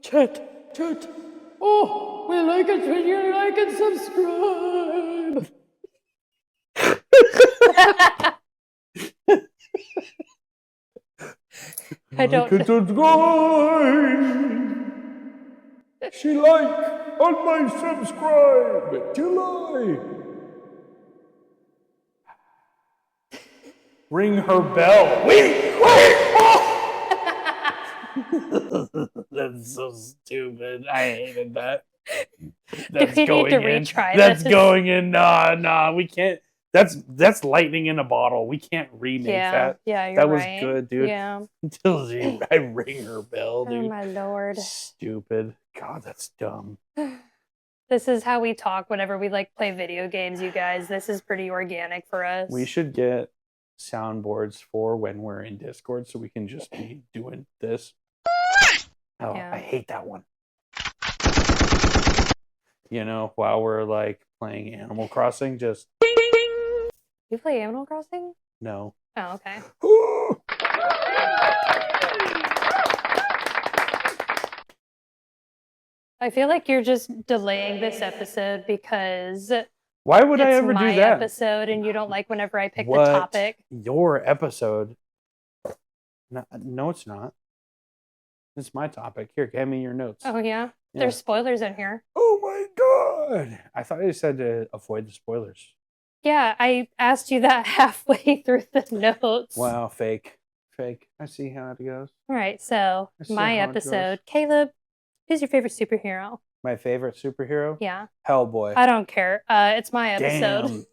Chat. Oh, we like it when you like and subscribe. I don't like and subscribe. She like on my subscribe. July. Ring her bell. Wait. That's so stupid. I hated that. That's we going need to retry That's this. going in. Nah. We can't. That's lightning in a bottle. We can't remake that. Yeah, you're that was right. good, dude. Yeah. Until I ring her bell, dude. Oh my lord. Stupid. God, that's dumb. This is how we talk whenever we like play video games, you guys. This is pretty organic for us. We should get soundboards for when we're in Discord so we can just be doing this. Oh, yeah. I hate that one. You know, while we're like playing Animal Crossing, just ding, ding, ding. You play Animal Crossing? No. Oh, okay. I feel like you're just delaying this episode because why would I ever do that? It's my episode, and you don't like whenever I pick the topic. Your episode? No, it's not. It's my topic. Here, hand me your notes. Oh yeah? There's spoilers in here. Oh my god! I thought you said to avoid the spoilers. Yeah, I asked you that halfway through the notes. Wow, fake. I see how it goes. All right, so my episode. Caleb, who's your favorite superhero? My favorite superhero? Yeah. Hellboy. I don't care. It's my episode. Damn.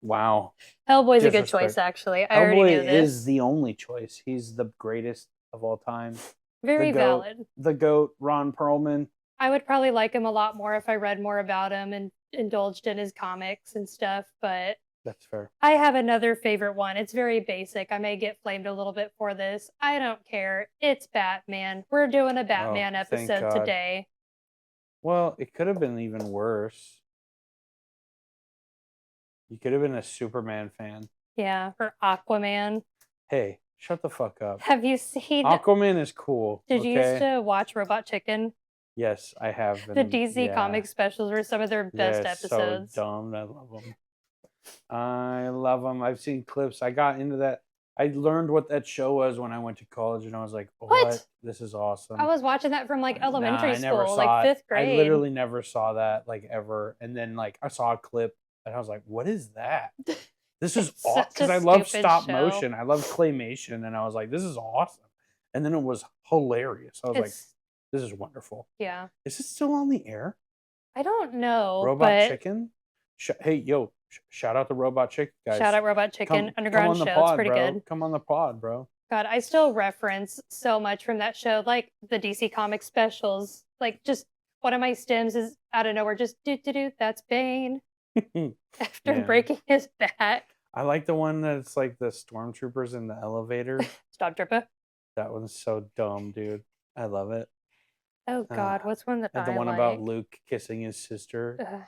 Wow. Hellboy's a good choice, actually. I already knew this. Hellboy is the only choice. He's the greatest of all time. Very valid. The GOAT, Ron Perlman. I would probably like him a lot more if I read more about him and indulged in his comics and stuff, but that's fair. I have another favorite one. It's very basic. I may get flamed a little bit for this. I don't care. It's Batman. We're doing a Batman episode today. Well, it could have been even worse. You could have been a Superman fan. Yeah, or Aquaman. Hey, shut the fuck up. Have you seen... Aquaman is cool. Did you used to watch Robot Chicken? Yes, I have. The DC comic specials were some of their best episodes. So dumb. I love them. I've seen clips. I got into that. I learned what that show was when I went to college, and I was like, what? This is awesome. I was watching that from like elementary school, like fifth grade. I literally never saw that like ever. And then like I saw a clip, and I was like, what is that? This is awesome. Because I love stop motion. I love claymation, and I was like, this is awesome. And then it was hilarious. I was like, this is wonderful. Yeah. Is it still on the air? I don't know. Robot Chicken? Hey, yo, shout out to Robot Chicken, guys. Shout out Robot Chicken. Underground show. It's pretty good. Come on the pod, bro. God, I still reference so much from that show, like the DC comic specials. Like, just one of my stems is out of nowhere, just do, that's Bane. After breaking his back. I like the one that's like the stormtroopers in the elevator. Stormtrooper. That one's so dumb, dude. I love it. Oh God, what's one that the one about Luke kissing his sister?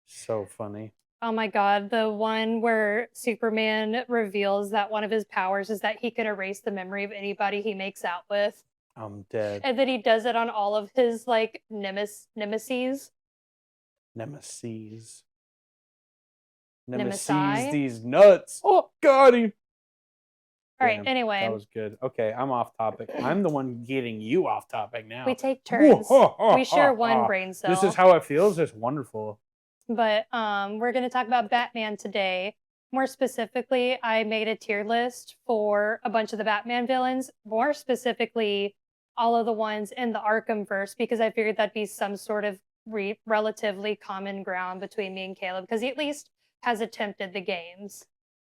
So funny. Oh my God, the one where Superman reveals that one of his powers is that he can erase the memory of anybody he makes out with. I'm dead. And then he does it on all of his like nemeses. Nemesis these nuts. Oh, got him. All right, anyway. That was good. Okay, I'm off topic. I'm the one getting you off topic now. We take turns. We share one brain cell. This is how it feels. It's wonderful. But we're going to talk about Batman today. More specifically, I made a tier list for a bunch of the Batman villains. More specifically, all of the ones in the Arkhamverse, because I figured that'd be some sort of relatively common ground between me and Caleb, because he at least has attempted the games.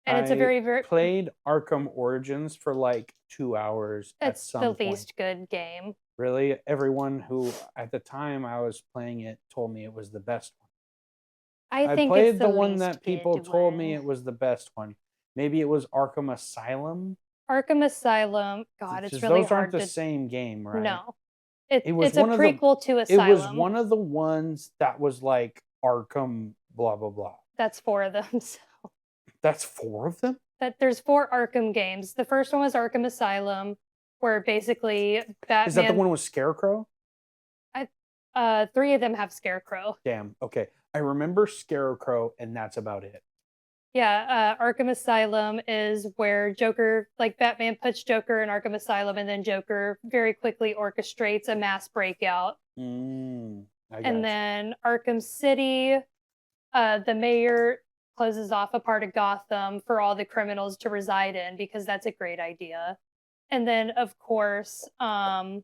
And it's a very played Arkham Origins for like 2 hours. It's the least good game. Really? Everyone who at the time I was playing it told me it was the best one. I think played it's the one that people told me it was the best one. Maybe it was Arkham Asylum. Arkham Asylum. God, it's really hard. Those aren't the same game, right? No. It's a prequel to Asylum. It was one of the ones that was like Arkham blah, blah, blah. That's 4 of them. So. That's 4 of them? There's 4 Arkham games. The first one was Arkham Asylum, where basically Batman... Is that the one with Scarecrow? 3 of them have Scarecrow. Damn. Okay. I remember Scarecrow, and that's about it. Yeah, Arkham Asylum is where Joker, like Batman puts Joker in Arkham Asylum, and then Joker very quickly orchestrates a mass breakout. And then Arkham City, the mayor closes off a part of Gotham for all the criminals to reside in because that's a great idea. And then, of course, oh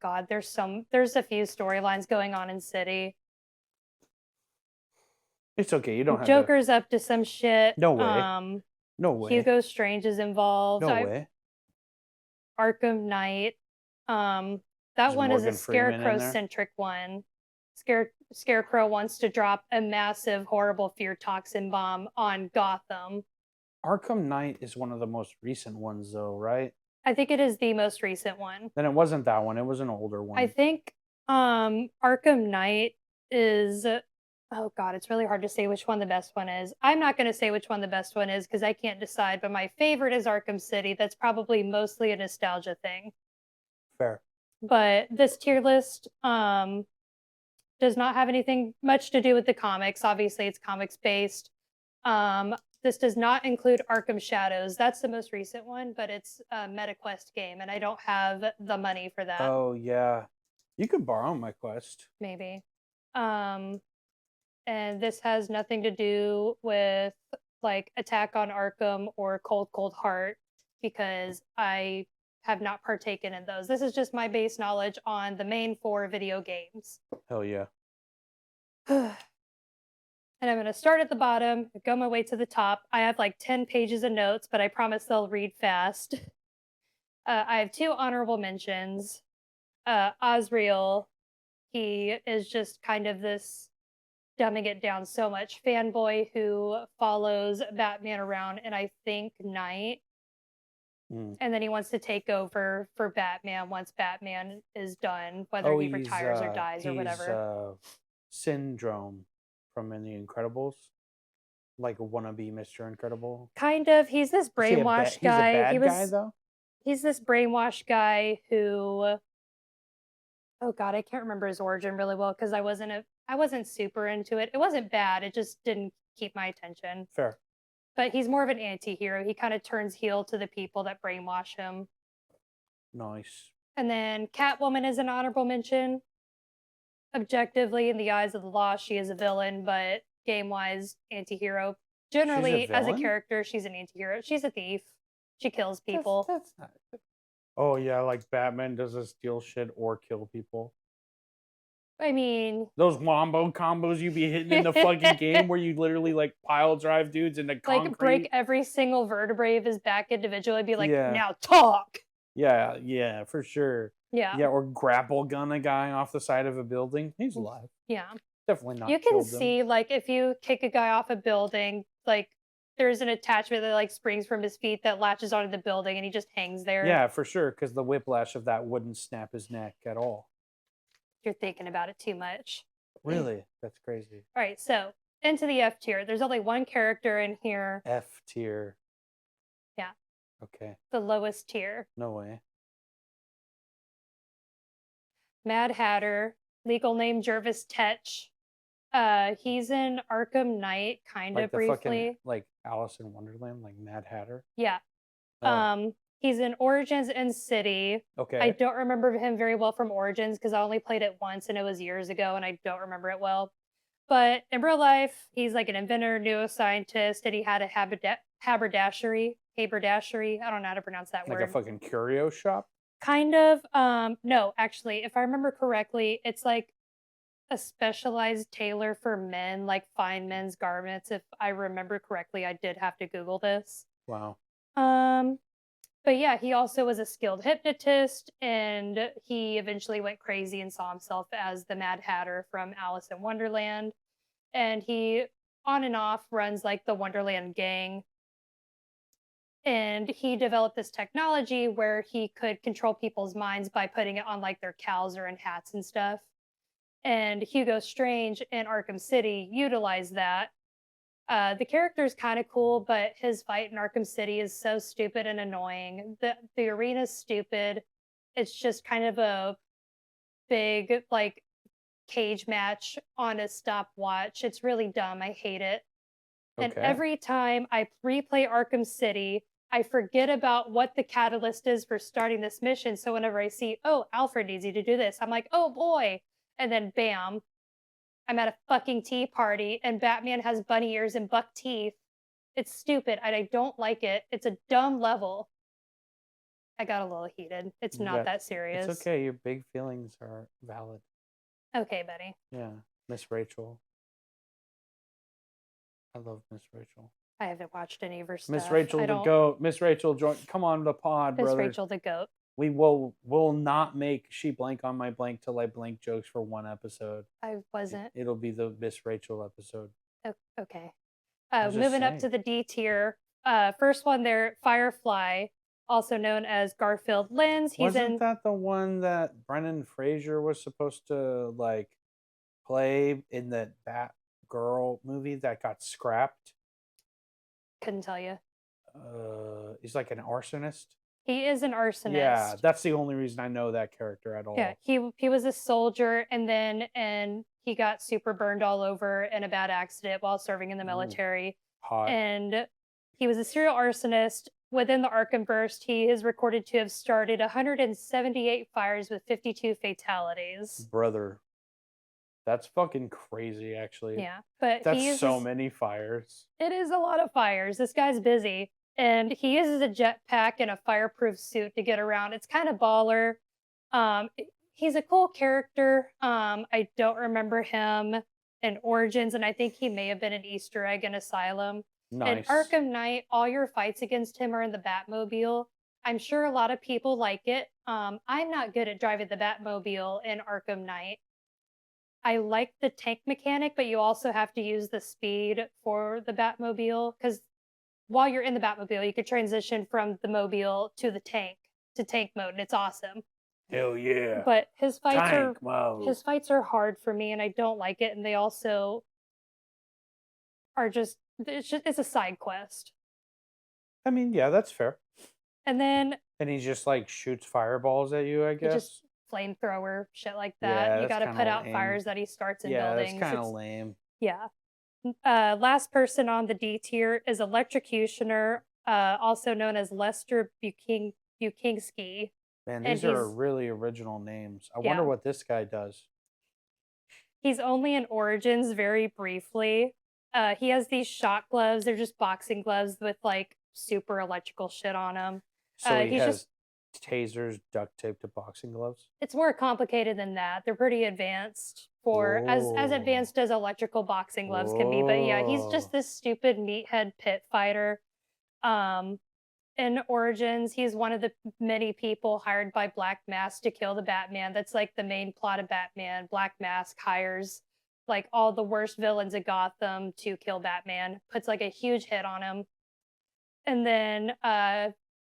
God, there's a few storylines going on in City. It's okay. You don't have Joker's up to some shit. No way. No way. Hugo Strange is involved. No way. Arkham Knight. That one is a Scarecrow-centric one. Scarecrow wants to drop a massive, horrible fear toxin bomb on Gotham. Arkham Knight is one of the most recent ones, though, right? I think it is the most recent one. Then it wasn't that one. It was an older one. I think Arkham Knight is... Oh, God, it's really hard to say which one the best one is. I'm not going to say which one the best one is because I can't decide, but my favorite is Arkham City. That's probably mostly a nostalgia thing. Fair. But this tier list does not have anything much to do with the comics. Obviously, it's comics-based. This does not include Arkham Shadows. That's the most recent one, but it's a MetaQuest game, and I don't have the money for that. Oh, yeah. You could borrow my quest. Maybe. And this has nothing to do with like Attack on Arkham or Cold Cold Heart because I have not partaken in those. This is just my base knowledge on the main 4 video games. Hell yeah. And I'm going to start at the bottom, go my way to the top. I have like 10 pages of notes, but I promise they'll read fast. I have 2 honorable mentions. Azrael, he is just kind of this dumbing it down so much fanboy who follows Batman around and I think Knight. And then he wants to take over for Batman once Batman is done, whether he retires or dies or whatever. Syndrome from In the Incredibles, like a wannabe Mr. Incredible. Kind of. He's this brainwashed guy. He's a bad guy, though? He's this brainwashed guy who... Oh God, I can't remember his origin really well because I wasn't super into it. It wasn't bad. It just didn't keep my attention. Fair. But he's more of an anti-hero. He kind of turns heel to the people that brainwash him. Nice. And then Catwoman is an honorable mention. Objectively, in the eyes of the law, she is a villain, but game-wise, anti-hero. Generally, as a character, she's an anti-hero. She's a thief. She kills people. That's not... Oh, yeah, like Batman doesn't steal shit or kill people. I mean... Those wombo combos you be hitting in the fucking game where you literally, like, pile drive dudes into concrete. Like, break every single vertebrae of his back individually and be like, now talk! Yeah, for sure. Yeah. Yeah, or grapple gun a guy off the side of a building. He's alive. Yeah. Definitely not. You can see, like, if you kick a guy off a building, like, there's an attachment that like springs from his feet that latches onto the building and he just hangs there. Yeah, for sure, because the whiplash of that wouldn't snap his neck at all. You're thinking about it too much. Really? That's crazy. All right, so into the F tier. There's only one character in here. F tier. Yeah. Okay. The lowest tier. No way. Mad Hatter, legal name Jervis Tetch. He's in Arkham Knight, kind of briefly. Fucking, like Alice in Wonderland, like Mad Hatter. Yeah. Oh. He's in Origins and City. Okay. I don't remember him very well from Origins because I only played it once and it was years ago and I don't remember it well. But in real life, he's like an inventor, neuroscientist, and he had a haberdashery. I don't know how to pronounce that word. Like a fucking curio shop? Kind of. No, actually, if I remember correctly, it's like a specialized tailor for men, like fine men's garments. If I remember correctly, I did have to Google this. Wow. But yeah, he also was a skilled hypnotist, and he eventually went crazy and saw himself as the Mad Hatter from Alice in Wonderland. And he, on and off, runs like the Wonderland gang. And he developed this technology where he could control people's minds by putting it on like their cows or in hats and stuff. And Hugo Strange in Arkham City utilized that. The character is kind of cool, but his fight in Arkham City is so stupid and annoying. The arena's stupid. It's just kind of a big like cage match on a stopwatch. It's really dumb. I hate it. And Okay. every time I replay Arkham City, I forget about what the catalyst is for starting this mission. So whenever I see, oh, Alfred needs you to do this, I'm like, oh boy. And then bam, I'm at a fucking tea party and Batman has bunny ears and buck teeth. It's stupid and I don't like it. It's a dumb level. I got a little heated. It's not that serious. It's okay. Your big feelings are valid. Okay, Betty. Yeah. Miss Rachel. I love Miss Rachel. I haven't watched any of her stuff. Miss Rachel the goat. Miss Rachel, come on the pod, brother. Miss Rachel the goat. We will not make she blank on my blank till I blank jokes for one episode. I wasn't. It'll be the Miss Rachel episode. Okay. Moving up to the D tier. First one there, Firefly, also known as Garfield Lens. Wasn't that the one that Brendan Fraser was supposed to like play in that Batgirl movie that got scrapped? Couldn't tell you. He's like an arsonist. He is an arsonist. Yeah, that's the only reason I know that character at all. Yeah, he was a soldier and he got super burned all over in a bad accident while serving in the military. Hot. And he was a serial arsonist. Within the Arkhamverse, he is recorded to have started 178 fires with 52 fatalities. Brother. That's fucking crazy, actually. Yeah, but that's so many fires. It is a lot of fires. This guy's busy. And he uses a jetpack and a fireproof suit to get around. It's kind of baller. He's a cool character. I don't remember him in Origins, and I think he may have been an Easter egg in Asylum. Nice. In Arkham Knight, all your fights against him are in the Batmobile. I'm sure a lot of people like it. I'm not good at driving the Batmobile in Arkham Knight. I like the tank mechanic, but you also have to use the speed for the Batmobile, because while you're in the Batmobile, you could transition from the mobile to the tank, to tank mode, and it's awesome. Hell yeah. But his fights are hard for me, and I don't like it, and they also are it's a side quest. I mean, yeah, that's fair. And he just like shoots fireballs at you, I guess. Just flamethrower shit like that. Yeah, you got to put out lame. Fires that he starts in buildings. Yeah, that's kind of lame. Yeah. Last person on the D tier is Electrocutioner, also known as Lester Bukinsky. Man, these are really original names. I wonder what this guy does. He's only in Origins very briefly. He has these shot gloves. They're just boxing gloves with like super electrical shit on them. So he has tasers duct taped to boxing gloves? It's more complicated than that. They're pretty advanced for as advanced as electrical boxing gloves can be. But yeah, he's just this stupid meathead pit fighter. In Origins, he's one of the many people hired by Black Mask to kill the Batman. That's like the main plot of Batman. Black Mask hires like all the worst villains of Gotham to kill Batman, puts like a huge hit on him. And then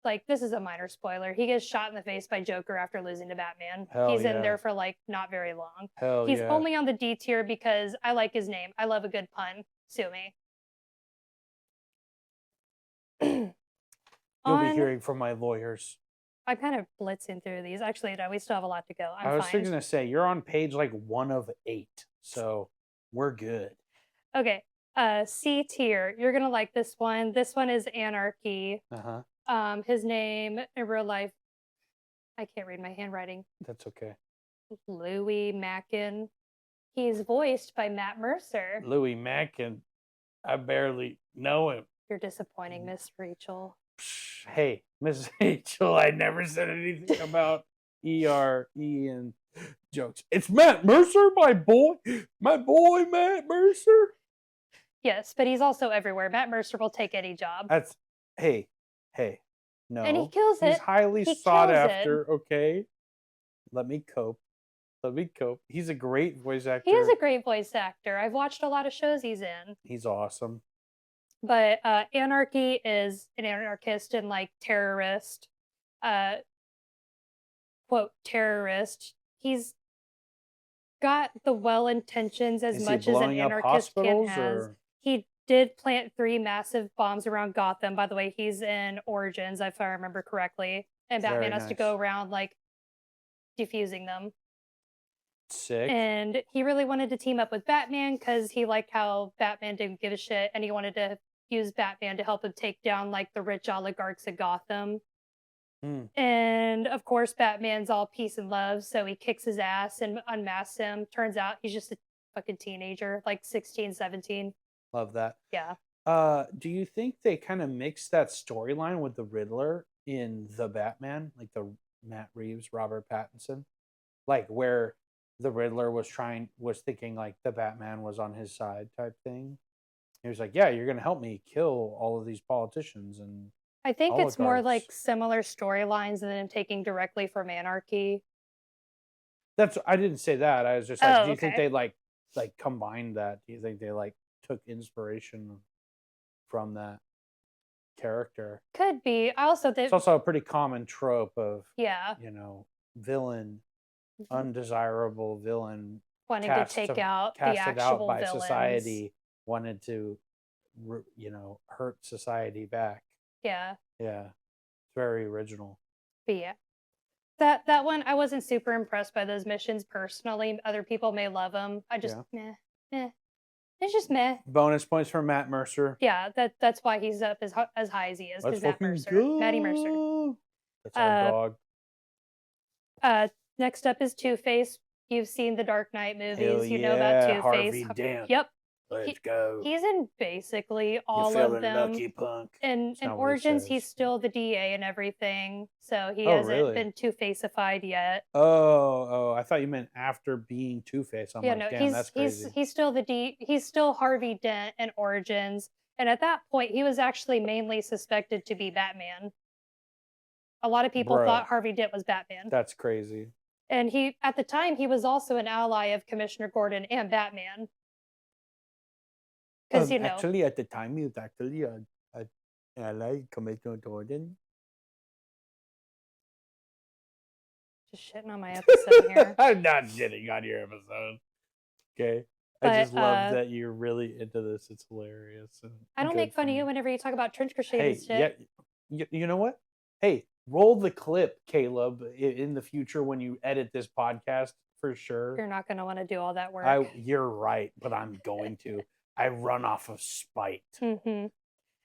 like, this is a minor spoiler. He gets shot in the face by Joker after losing to Batman. He's in there for like not very long. He's only on the D tier because I like his name. I love a good pun. Sue me. You'll be hearing from my lawyers. I'm kind of blitzing through these. Actually, no, we still have a lot to go. I was going to say, you're on page like 1 of 8. So we're good. Okay. C tier. You're going to like this one. This one is Anarchy. His name in real life, I can't read my handwriting. That's okay. Louis Mackin. He's voiced by Matt Mercer. Louis Mackin. I barely know him. You're disappointing, Miss Rachel. Hey, Miss Rachel, I never said anything about and jokes. It's Matt Mercer, my boy Matt Mercer. Yes, but he's also everywhere. Matt Mercer will take any job. That's hey, no. And he kills it. He's highly sought after. Okay, let me cope. He's a great voice actor. He is a great voice actor. I've watched a lot of shows he's in. He's awesome. But Anarchy is an anarchist and like terrorist. Quote, terrorist. He's got the well intentions as much as an anarchist can has. He did plant 3 massive bombs around Gotham. By the way, he's in Origins, if I remember correctly. And Batman has to go around like defusing them. Sick. And he really wanted to team up with Batman because he liked how Batman didn't give a shit, and he wanted to use Batman to help him take down like the rich oligarchs of Gotham. And of course, Batman's all peace and love, so he kicks his ass and unmasks him. Turns out he's just a fucking teenager, like 16, 17. Love that. Yeah. Do you think they kind of mixed that storyline with the Riddler in The Batman, like the Matt Reeves, Robert Pattinson, like where the Riddler was thinking like the Batman was on his side type thing? He was like, "Yeah, you're gonna help me kill all of these politicians and I think it's more oligarchs." like similar storylines than them taking directly from Anarchy. I didn't say that. I was just like, Oh, do you think okay. they like combined that? Do you think they like took inspiration from that character? Could be. I also It's think, also a pretty common trope of, yeah, villain, undesirable villain wanting to take out the casted out actual by villains. society, wanted to, hurt society back. Yeah. Yeah, it's very original. But yeah. That one, I wasn't super impressed by those missions personally. Other people may love them. I just meh. It's just meh. Bonus points for Matt Mercer. Yeah, that's why he's up as high as he is. Let's Matt fucking Mercer, go. Matty Mercer. That's our dog. Next up is Two-Face. You've seen the Dark Knight movies. Hell You know about yeah, Two-Face. Harvey Dent. Yep. Let's go. He's in basically all You of feeling them. lucky, punk? In not what he Origins, says. he's still the DA and everything, so he Oh, hasn't really? been Two-Faceified yet. Oh, I thought you meant after being Two-Face. I'm Yeah, like, no, damn, that's crazy. he's still he's still Harvey Dent in Origins, and at that point, he was actually mainly suspected to be Batman. A lot of people Bruh. thought Harvey Dent was Batman, That's crazy. and at the time he was also an ally of Commissioner Gordon and Batman. Because actually, at the time, he was actually an ally Commissioner Gordon. just shitting on my episode here. I'm not shitting on your episode. Okay. But, I just love that you're really into this. It's hilarious. I don't make fun of you whenever you talk about trench crochet and shit. Yeah, you know what? Hey, roll the clip, Caleb, in the future when you edit this podcast for sure. You're not going to want to do all that work. You're right, but I'm going to. I run off of spite. Mm-hmm.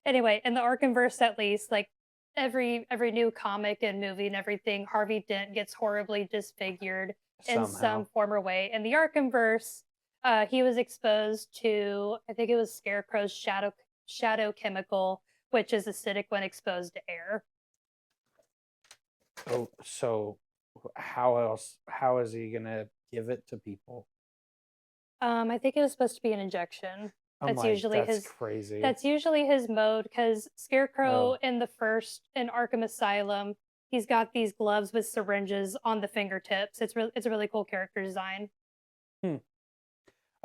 Anyway, in the Arkhamverse, at least, like every new comic and movie and everything, Harvey Dent gets horribly disfigured in some form or way. In the Arkhamverse, he was exposed to, I think it was Scarecrow's shadow chemical, which is acidic when exposed to air. Oh, so how is he gonna give it to people? I think it was supposed to be an injection. That's crazy. That's usually his mode, because Scarecrow in Arkham Asylum, he's got these gloves with syringes on the fingertips. It's a really cool character design. I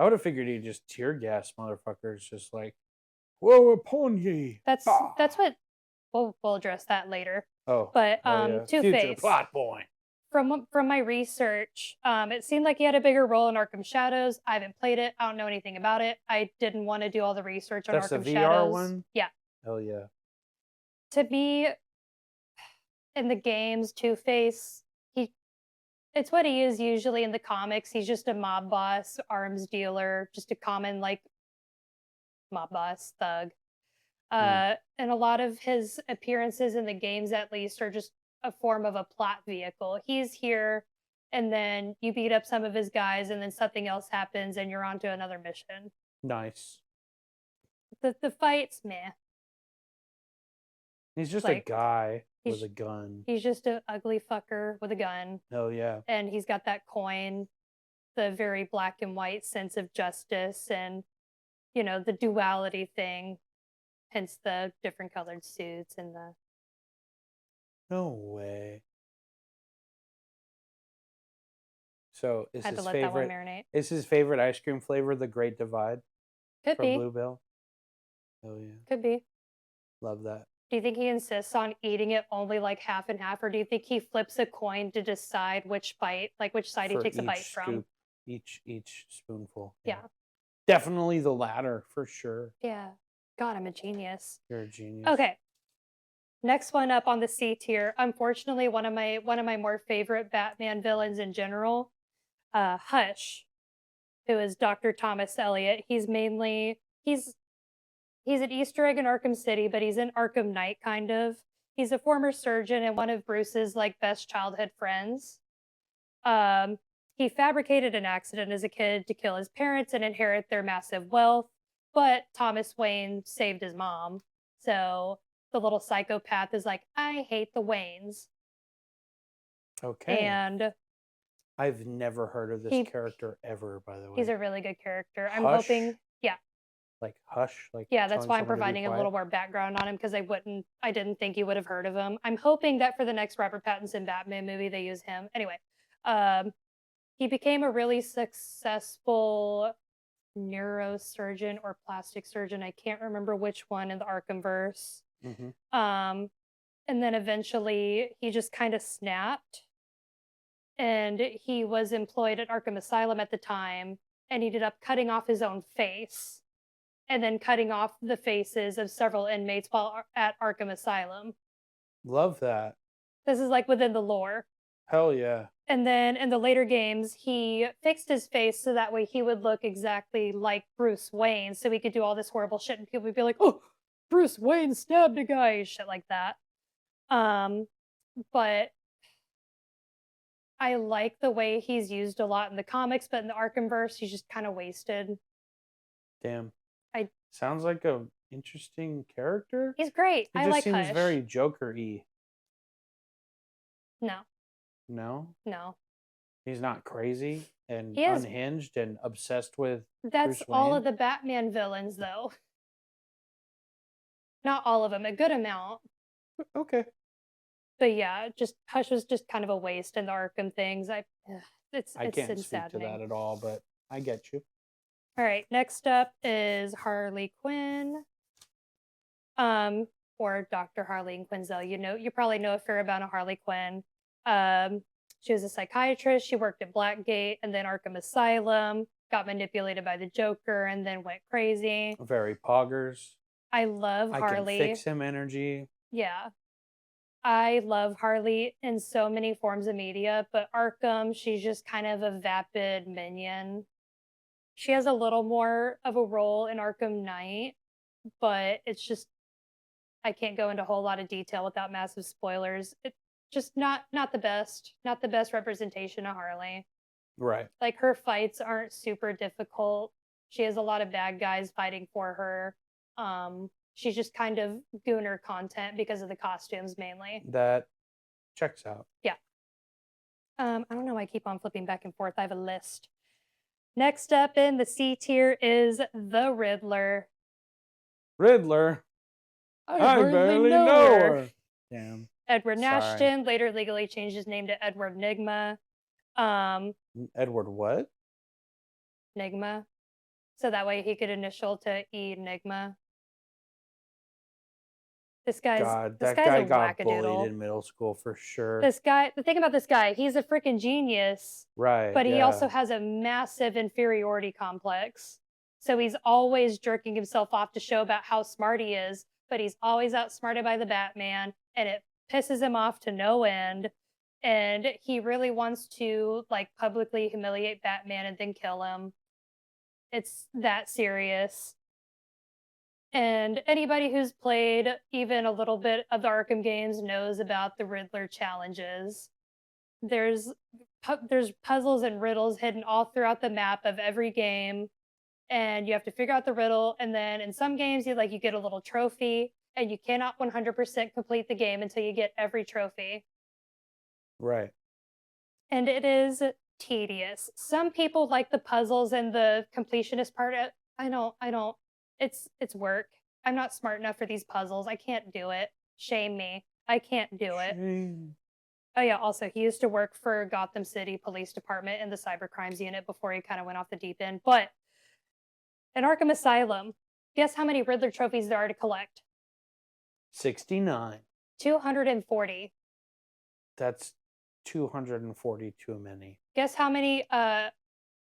would have figured he'd just tear gas motherfuckers, just like, whoa, upon ye. That's what we'll address that later. Oh, but Two-Face. Future plot point. From my research, it seemed like he had a bigger role in Arkham Shadows. I haven't played it. I don't know anything about it. I didn't want to do all the research on That's Arkham the VR Shadows. one? Yeah. Hell yeah. To me, in the games, Two-Face, it's what he is usually in the comics. He's just a mob boss, arms dealer, just a common like mob boss thug. And a lot of his appearances in the games, at least, are just a form of a plot vehicle. He's here, and then you beat up some of his guys, and then something else happens, and you're on to another mission. Nice. The fights, meh. He's just a guy with a gun. He's just an ugly fucker with a gun. Hell yeah. And he's got that coin, the very black and white sense of justice, and the duality thing. Hence the different colored suits and the... No way. So is I had his to let favorite... that one marinate. Is his favorite ice cream flavor the Great Divide? Could from be. Bluebell? Oh yeah. Could be. Love that. Do you think he insists on eating it only like half and half, or do you think he flips a coin to decide which side he takes a bite from? Each spoonful. Yeah. Definitely the latter, for sure. Yeah. God, I'm a genius. You're a genius. Okay. Next one up on the C tier. Unfortunately, one of my more favorite Batman villains in general. Hush, who is Dr. Thomas Elliot. He's an Easter egg in Arkham City, but he's in Arkham Knight kind of. He's a former surgeon and one of Bruce's like best childhood friends. Um, he fabricated an accident as a kid to kill his parents and inherit their massive wealth, but Thomas Wayne saved his mom. So the little psychopath is like, I hate the Waynes. Okay. And I've never heard of this character ever, by the way. He's a really good character. I'm Hush? hoping, yeah. Like Hush? Like Yeah, that's telling why I'm someone to be providing a quiet? little more background on him because I didn't think you would have heard of him. I'm hoping that for the next Robert Pattinson Batman movie, they use him. Anyway, he became a really successful neurosurgeon or plastic surgeon. I can't remember which one in the Arkhamverse. Mm-hmm. And then eventually he just kind of snapped. And he was employed at Arkham Asylum at the time and he ended up cutting off his own face and then cutting off the faces of several inmates while at Arkham Asylum. Love that. This is like within the lore. Hell yeah. And then in the later games, he fixed his face so that way he would look exactly like Bruce Wayne. So he could do all this horrible shit and people would be like, oh, Bruce Wayne stabbed a guy, shit like that. But I like the way he's used a lot in the comics, but in the Arkhamverse, he's just kind of wasted. Damn. Sounds like a interesting character. He's great. He I just like seems Hush. very Joker-y. No. No? No. He's not crazy and unhinged and obsessed with That's Bruce Wayne? all of the Batman villains, though. Not all of them, a good amount. Okay. But yeah, just Hush was just kind of a waste in the Arkham things. It's I can't speak saddening. to that at all, but I get you. All right, next up is Harley Quinn. Or Dr. Harleen Quinzel. You probably know a fair amount of Harley Quinn. She was a psychiatrist. She worked at Blackgate and then Arkham Asylum, got manipulated by the Joker, and then went crazy. Very poggers. I love Harley. I can fix him energy. Yeah. I love Harley in so many forms of media, but Arkham, she's just kind of a vapid minion. She has a little more of a role in Arkham Knight, but it's just, I can't go into a whole lot of detail without massive spoilers. It's just not the best representation of Harley. Right. Like her fights aren't super difficult. She has a lot of bad guys fighting for her. She's just kind of gooner content because of the costumes mainly. That checks out. Yeah. I don't know why I keep on flipping back and forth. I have a list. Next up in the C tier is the Riddler. Riddler? I barely know her. Damn. Edward Nashton later legally changed his name to Edward Nigma. Edward what? Nigma. So that way he could initial to Enigma. This guy got bullied in middle school for sure. The thing about this guy, he's a freaking genius. Right. But he also has a massive inferiority complex. So he's always jerking himself off to show about how smart he is, but he's always outsmarted by the Batman, and it pisses him off to no end. And he really wants to like publicly humiliate Batman and then kill him. It's that serious. And anybody who's played even a little bit of the Arkham games knows about the Riddler challenges. There's puzzles and riddles hidden all throughout the map of every game, and you have to figure out the riddle. And then in some games, you get a little trophy, and you cannot 100% complete the game until you get every trophy. Right. And it is tedious. Some people like the puzzles and the completionist part. I don't. It's work. I'm not smart enough for these puzzles. I can't do it. Shame me. I can't do it. Shame. Oh yeah, also he used to work for Gotham City Police Department in the cyber crimes unit before he kind of went off the deep end. But in Arkham Asylum, guess how many Riddler trophies there are to collect? 69. 240. That's 240 too many. Guess how many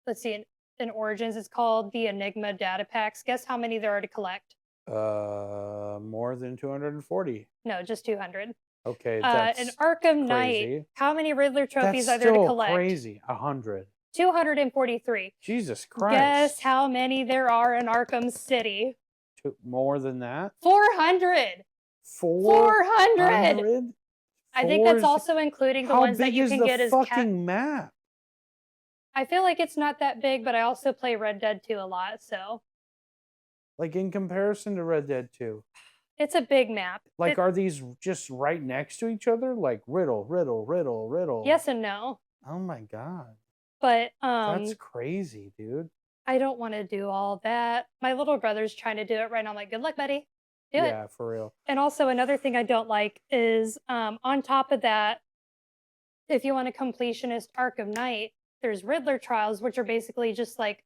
let's see, in Origins it's called the Enigma data packs. Guess how many there are to collect? More than 240. No, just 200. Okay, that's in Arkham crazy. Knight, how many Riddler trophies are there to collect? Crazy. 100. 243. Jesus Christ. Guess how many there are in Arkham City? More than that? 400. 400. I think that's also including the ones that you can get as fucking map. I feel like it's not that big, but I also play Red Dead 2 a lot, so. Like in comparison to Red Dead 2. It's a big map. Like, are these just right next to each other? Like riddle, riddle, riddle, riddle. Yes and no. Oh my God. But that's crazy, dude. I don't want to do all that. My little brother's trying to do it right now. I'm like, good luck, buddy. Do it. Yeah, for real. And also another thing I don't like is on top of that, if you want a completionist Arkham Knight, there's Riddler trials, which are basically just like,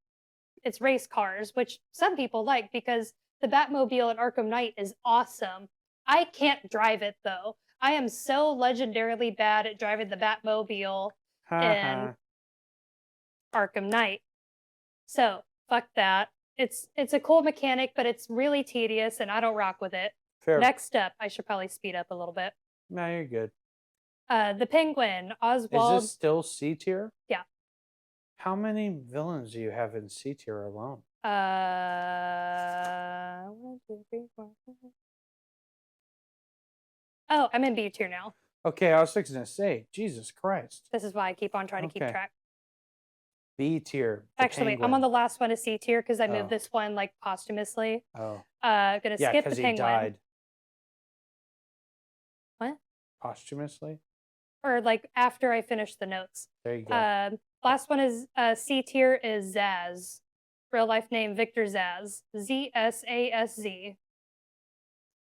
it's race cars, which some people like because the Batmobile in Arkham Knight is awesome. I can't drive it though. I am so legendarily bad at driving the Batmobile in Arkham Knight. So fuck that. It's a cool mechanic, but it's really tedious, and I don't rock with it. Fair. Next up, I should probably speed up a little bit. No, you're good. The Penguin, Oswald. Is this still C tier? Yeah. How many villains do you have in C tier alone? 1, 2, 3, 4, 5. Oh, I'm in B tier now. Okay, I was fixing to say, Jesus Christ. This is why I keep on trying to keep track. B tier. Actually, Penguin. I'm on the last one of C tier because I moved this one like posthumously. Oh. Gonna skip the Penguin. He died. What? Posthumously? Or like after I finished the notes. There you go. Last one is C tier is Zaz. Real life name Victor Zaz. Z-S-A-S-Z.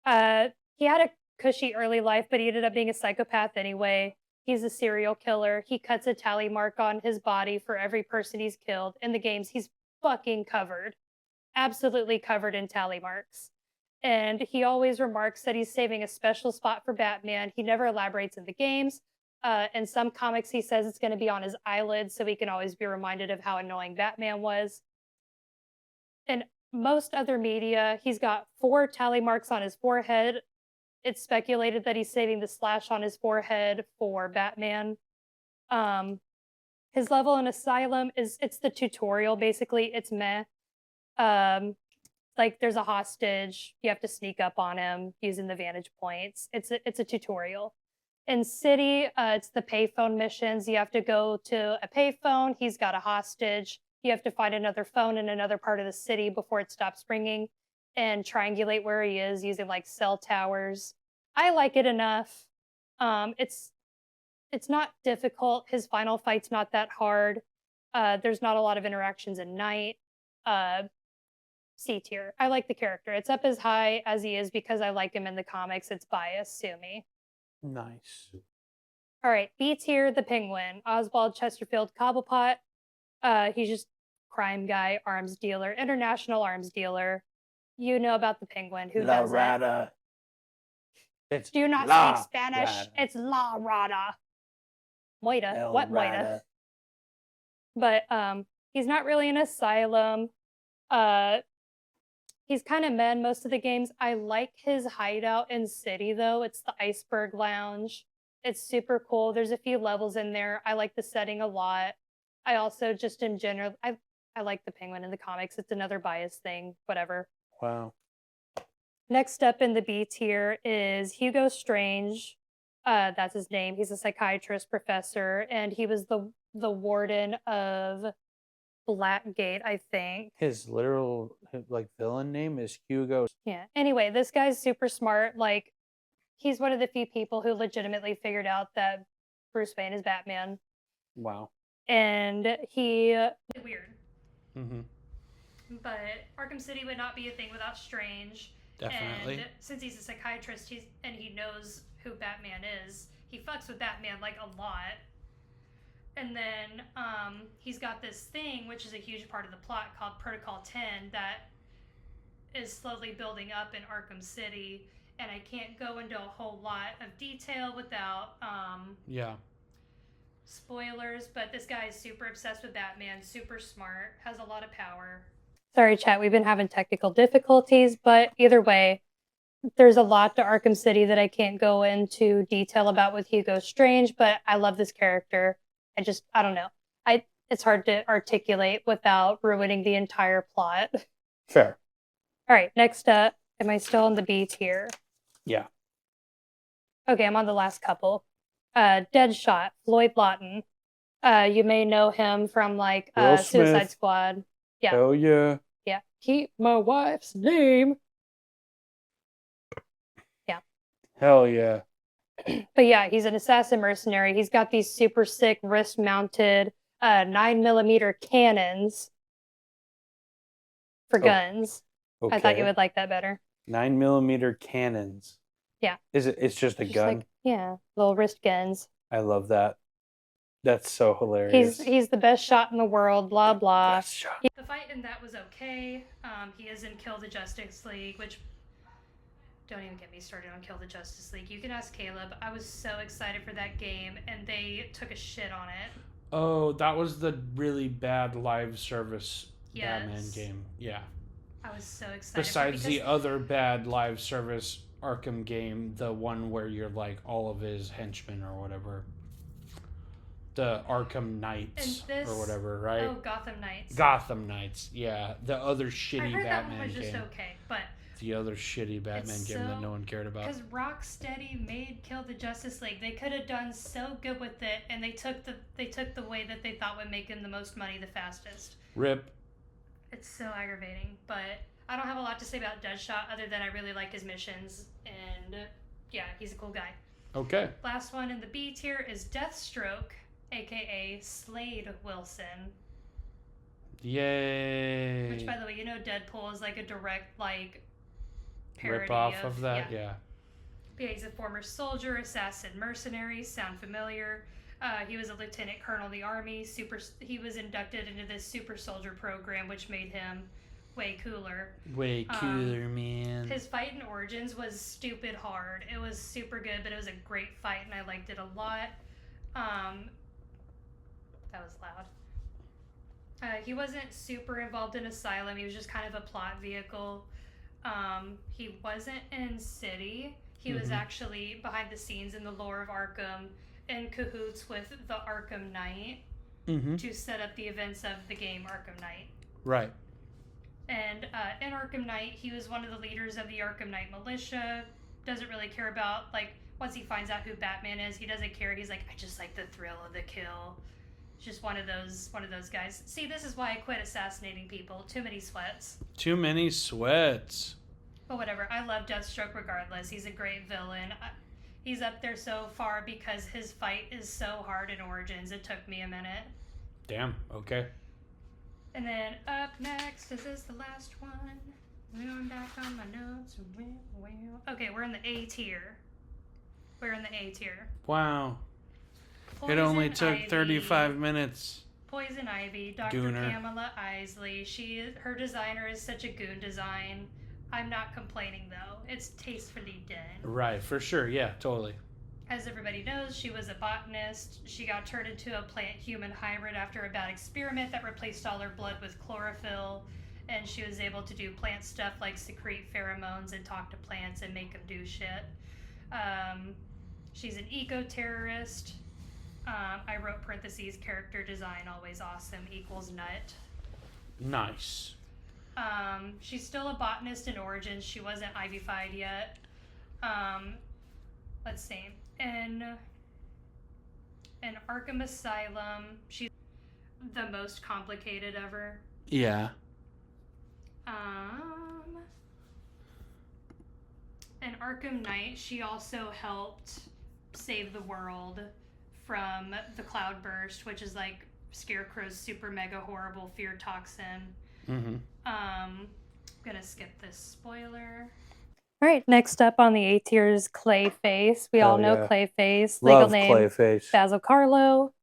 He had a cushy early life, but he ended up being a psychopath anyway. He's a serial killer. He cuts a tally mark on his body for every person he's killed. In the games, he's fucking covered. Absolutely covered in tally marks. And he always remarks that he's saving a special spot for Batman. He never elaborates in the games. In some comics, he says it's going to be on his eyelids so he can always be reminded of how annoying Batman was. In most other media, he's got 4 tally marks on his forehead. It's speculated that he's saving the slash on his forehead for Batman. His level in Asylum it's the tutorial, basically. It's meh. Like there's a hostage. You have to sneak up on him using the vantage points. It's a tutorial. In City, it's the payphone missions. You have to go to a payphone. He's got a hostage. You have to find another phone in another part of the city before it stops ringing and triangulate where he is using like cell towers. I like it enough. It's not difficult. His final fight's not that hard. There's not a lot of interactions at night. C tier. I like the character. It's up as high as he is because I like him in the comics. It's biased, sue me. Nice. All right, B tier, the Penguin. Oswald Chesterfield Cobblepot. He's just crime guy, arms dealer, international arms dealer. You know about the Penguin. Who La does Rada. It's Do not speak Spanish. Rada. It's La Rada. Moita. What Moita? But he's not really an asylum. He's kind of meh in most of the games. I like his hideout in City, though. It's the Iceberg Lounge. It's super cool. There's a few levels in there. I like the setting a lot. I also just in general, I like the Penguin in the comics. It's another bias thing, whatever. Wow. Next up in the B tier is Hugo Strange. That's his name. He's a psychiatrist professor, and he was the warden of Blackgate, I think. His literal villain name is Hugo. Yeah. Anyway, this guy's super smart. Like, he's one of the few people who legitimately figured out that Bruce Wayne is Batman. Wow. And he weird. Mm-hmm. But Arkham City would not be a thing without Strange. Definitely. And since he's a psychiatrist, he knows who Batman is. He fucks with Batman like a lot. And then he's got this thing, which is a huge part of the plot, called Protocol 10, that is slowly building up in Arkham City. And I can't go into a whole lot of detail without spoilers, but this guy is super obsessed with Batman, super smart, has a lot of power. Sorry, chat, we've been having technical difficulties, but either way, there's a lot to Arkham City that I can't go into detail about with Hugo Strange, but I love this character. I don't know. it's hard to articulate without ruining the entire plot. Fair. All right, next up, am I still on the B tier? Yeah. Okay, I'm on the last couple. Deadshot, Floyd Lawton. You may know him from like Suicide Squad. Yeah. Hell yeah. Yeah. Keep my wife's name. Yeah. Hell yeah. But yeah, he's an assassin mercenary. He's got these super sick wrist-mounted 9mm cannons for guns. Okay. I thought you would like that better. 9mm cannons. Yeah. It's just a gun? Like, yeah, little wrist guns. I love that. That's so hilarious. He's the best shot in the world, blah, blah. Best shot. The fight in that was okay. He is in Kill the Justice League, which... Don't even get me started on Kill the Justice League. You can ask Caleb. I was so excited for that game, and they took a shit on it. Oh, that was the really bad live service Batman game. Yeah. I was so excited. Besides the other bad live service Arkham game, the one where you're like all of his henchmen or whatever. The Arkham Knights or whatever, right? Oh, Gotham Knights. Gotham Knights, yeah. The other shitty I heard Batman that one was just game. Okay, but... The other shitty Batman game that no one cared about. Because Rocksteady made Kill the Justice League. They could have done so good with it, and they took the way that they thought would make them the most money the fastest. Rip. It's so aggravating, but I don't have a lot to say about Deadshot other than I really like his missions, and yeah, he's a cool guy. Okay. Last one in the B tier is Deathstroke, aka Slade Wilson. Yay. Which, by the way, you know Deadpool is like a direct, like, parody rip off of that, yeah. Yeah, he's a former soldier, assassin, mercenary. Sound familiar? He was a lieutenant colonel in the army. He was inducted into this super soldier program, which made him way cooler. Way cooler, man. His fight in Origins was stupid hard. It was super good, but it was a great fight, and I liked it a lot. That was loud. He wasn't super involved in Asylum. He was just kind of a plot vehicle. He wasn't in City. He was actually behind the scenes in the lore of Arkham, in cahoots with the Arkham Knight to set up the events of the game Arkham Knight. Right. And in Arkham Knight, he was one of the leaders of the Arkham Knight militia. Doesn't really care about, like, once he finds out who Batman is, he doesn't care. He's like, I just like the thrill of the kill. Just one of those guys. See, this is why I quit assassinating people. Too many sweats. Too many sweats. But whatever. I love Deathstroke regardless. He's a great villain. He's up there so far because his fight is so hard in Origins. It took me a minute. Damn. Okay. And then up next, this is the last one. Going back on my notes. Okay, we're in the A tier. We're in the A tier. Wow. Poison it only took Ivy, 35 minutes. Poison Ivy, Dr. Gooner. Pamela Isley. Her designer is such a goon design. I'm not complaining though. It's tastefully done. Right, for sure. Yeah, totally. As everybody knows, she was a botanist. She got turned into a plant-human hybrid after a bad experiment that replaced all her blood with chlorophyll. And she was able to do plant stuff like secrete pheromones and talk to plants and make them do shit. She's an eco-terrorist. I wrote parentheses, character design, always awesome, equals nut. Nice. She's still a botanist in Origins. She wasn't Ivyfied yet. Let's see. In Arkham Asylum, she's the most complicated ever. Yeah. In Arkham Knight, she also helped save the world from the Cloudburst, which is like Scarecrow's super mega horrible fear toxin. I'm gonna skip this spoiler. All right, next up on the A tier is Clayface. We all know Clayface. Legal name Clayface. Basil Carlo.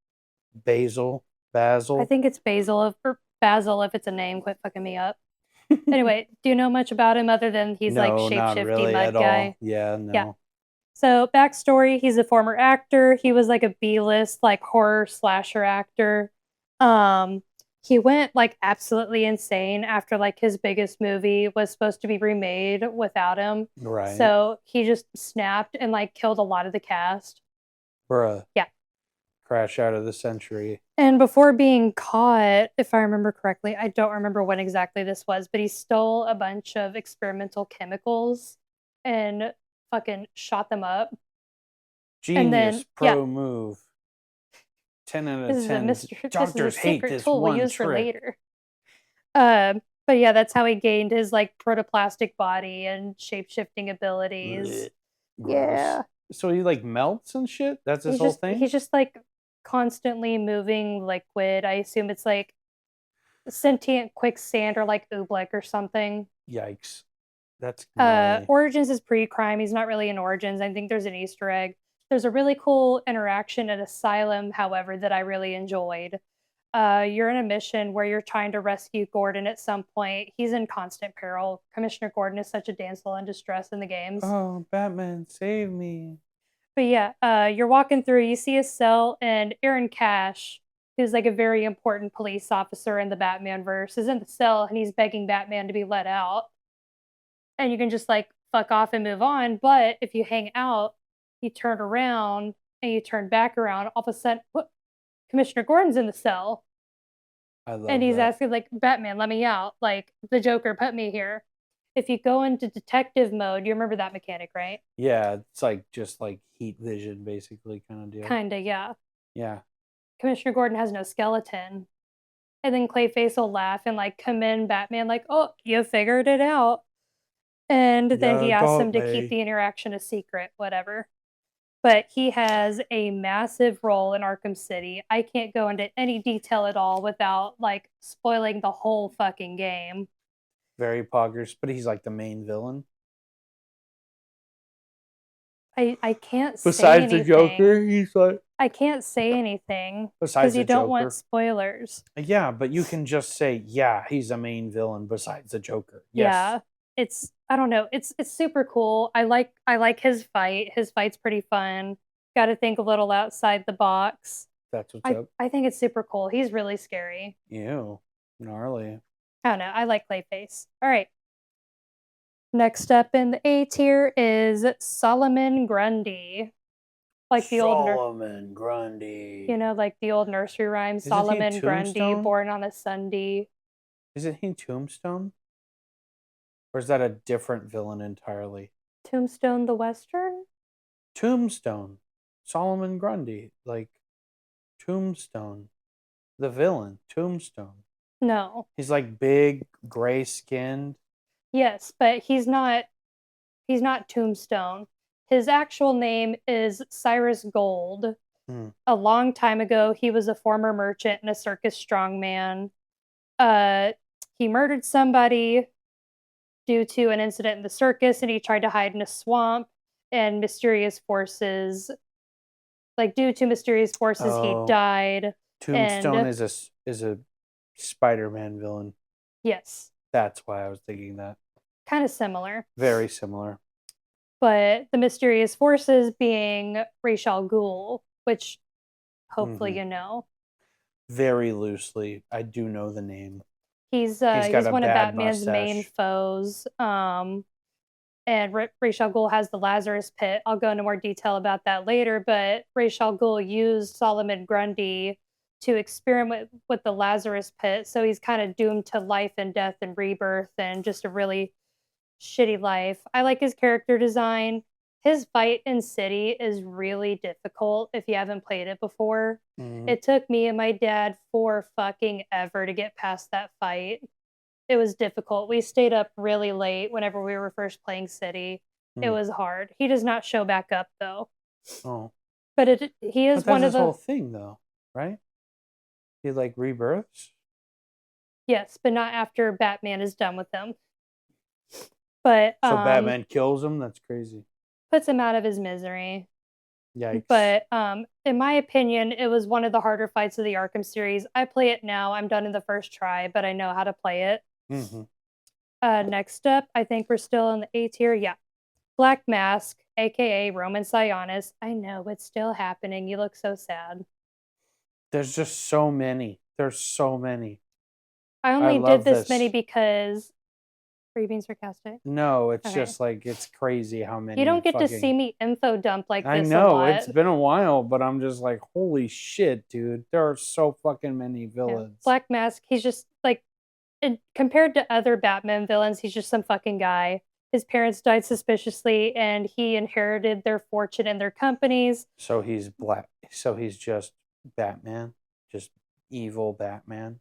Basil. I think it's Basil or Basil if it's a name. Quit fucking me up. Anyway, do you know much about him other than he's like shape-shifty really mud guy? All. Yeah, no. Yeah. So backstory, he's a former actor. He was like a B-list like horror slasher actor. He went like absolutely insane after like his biggest movie was supposed to be remade without him. Right. So he just snapped and like killed a lot of the cast. Bruh. Yeah. crash out of the century. And before being caught, if I remember correctly, I don't remember when exactly this was, but he stole a bunch of experimental chemicals and fucking shot them up. Genius pro move. 10 out of 10. Doctors hate this tool one we'll use trick. For later. But yeah, that's how he gained his like protoplastic body and shape-shifting abilities. Gross. Yeah. So he like melts and shit? That's his whole thing? He's just like constantly moving liquid. I assume it's like sentient quicksand or like oobleck or something. Yikes. That's Origins is pre-crime. He's not really in Origins. I think there's an Easter egg. There's a really cool interaction at Asylum, however, that I really enjoyed. You're in a mission where you're trying to rescue Gordon at some point. He's in constant peril. Commissioner Gordon is such a damsel in distress in the games. Oh, Batman, save me. But yeah, you're walking through, you see a cell, and Aaron Cash, who's like a very important police officer in the Batman verse, is in the cell, and he's begging Batman to be let out. And you can just like fuck off and move on. But if you hang out, you turn around and you turn back around, all of a sudden, Commissioner Gordon's in the cell. And he's asking, like, Batman, let me out. Like, the Joker put me here. If you go into detective mode, you remember that mechanic, right? Yeah, it's like just like heat vision, basically, kind of deal. Kinda, yeah. Yeah. Commissioner Gordon has no skeleton. And then Clayface will laugh and like commend Batman, like, oh, you figured it out. And then he asks him to keep the interaction a secret, whatever. But he has a massive role in Arkham City. I can't go into any detail at all without like spoiling the whole fucking game. Very poggers, but he's like the main villain. I can't say besides the Joker, he's like I can't say anything besides because you don't want spoilers. Yeah, but you can just say, yeah, he's a main villain besides the Joker. Yes. Yeah. It's I don't know. It's super cool. I like his fight. His fight's pretty fun. Got to think a little outside the box. That's what's up. I think it's super cool. He's really scary. Ew, gnarly. I don't know. I like Clayface. All right. Next up in the A tier is Solomon Grundy. Like the Solomon Grundy. You know, like the old nursery rhyme. Solomon Grundy, born on a Sunday. Isn't he Tombstone? Or is that a different villain entirely? Tombstone the Western? Tombstone. Solomon Grundy. Like Tombstone. The villain. Tombstone. No. He's like big, gray skinned. Yes, but he's not Tombstone. His actual name is Cyrus Gold. A long time ago, he was a former merchant and a circus strongman. He murdered somebody due to an incident in the circus, and he tried to hide in a swamp. And mysterious forces, like due to mysterious forces, he died. Tombstone is a Spider-Man villain. Yes. That's why I was thinking that. Kind of similar. Very similar. But the mysterious forces being Ra's al Ghul, which hopefully you know. Very loosely. I do know the name. He's one of Batman's main foes. And Ra's al Ghul has the Lazarus Pit. I'll go into more detail about that later, but Ra's al Ghul used Solomon Grundy to experiment with the Lazarus Pit, so he's kind of doomed to life and death and rebirth and just a really shitty life. I like his character design. His fight in City is really difficult if you haven't played it before. It took me and my dad fucking ever to get past that fight. It was difficult. We stayed up really late whenever we were first playing City. It was hard. He does not show back up though. Oh. But he is one of the whole thing though, right? He like rebirths? Yes, but not after Batman is done with him. But so Batman kills him? That's crazy. Puts him out of his misery. Yikes. But in my opinion, it was one of the harder fights of the Arkham series. I play it now. I'm done in the first try, but I know how to play it. Next up, I think we're still in the A tier. Yeah. Black Mask, aka Roman Sionis. I know it's still happening. You look so sad. There's just so many. There's so many. I only did this many because Are you being sarcastic? No, it's Okay. just like it's crazy how many. You don't get to see me info dump like this. I know it's been a while, but I'm just like, holy shit, dude! There are so fucking many villains. Yeah. Black Mask, he's just like, compared to other Batman villains, he's just some fucking guy. His parents died suspiciously, and he inherited their fortune and their companies. So he's black. So he's just Batman, just evil Batman.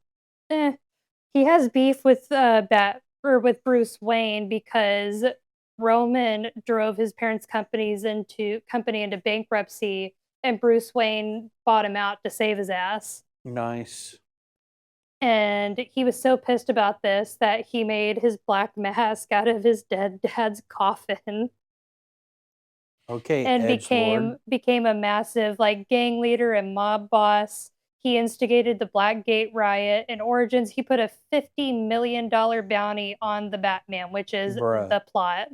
He has beef with with Bruce Wayne because Roman drove his parents' company into bankruptcy, and Bruce Wayne bought him out to save his ass. Nice. And he was so pissed about this that he made his black mask out of his dead dad's coffin. Okay, and became a massive like gang leader and mob boss. He instigated the Blackgate riot. In Origins, he put a $50 million bounty on the Batman, which is the plot.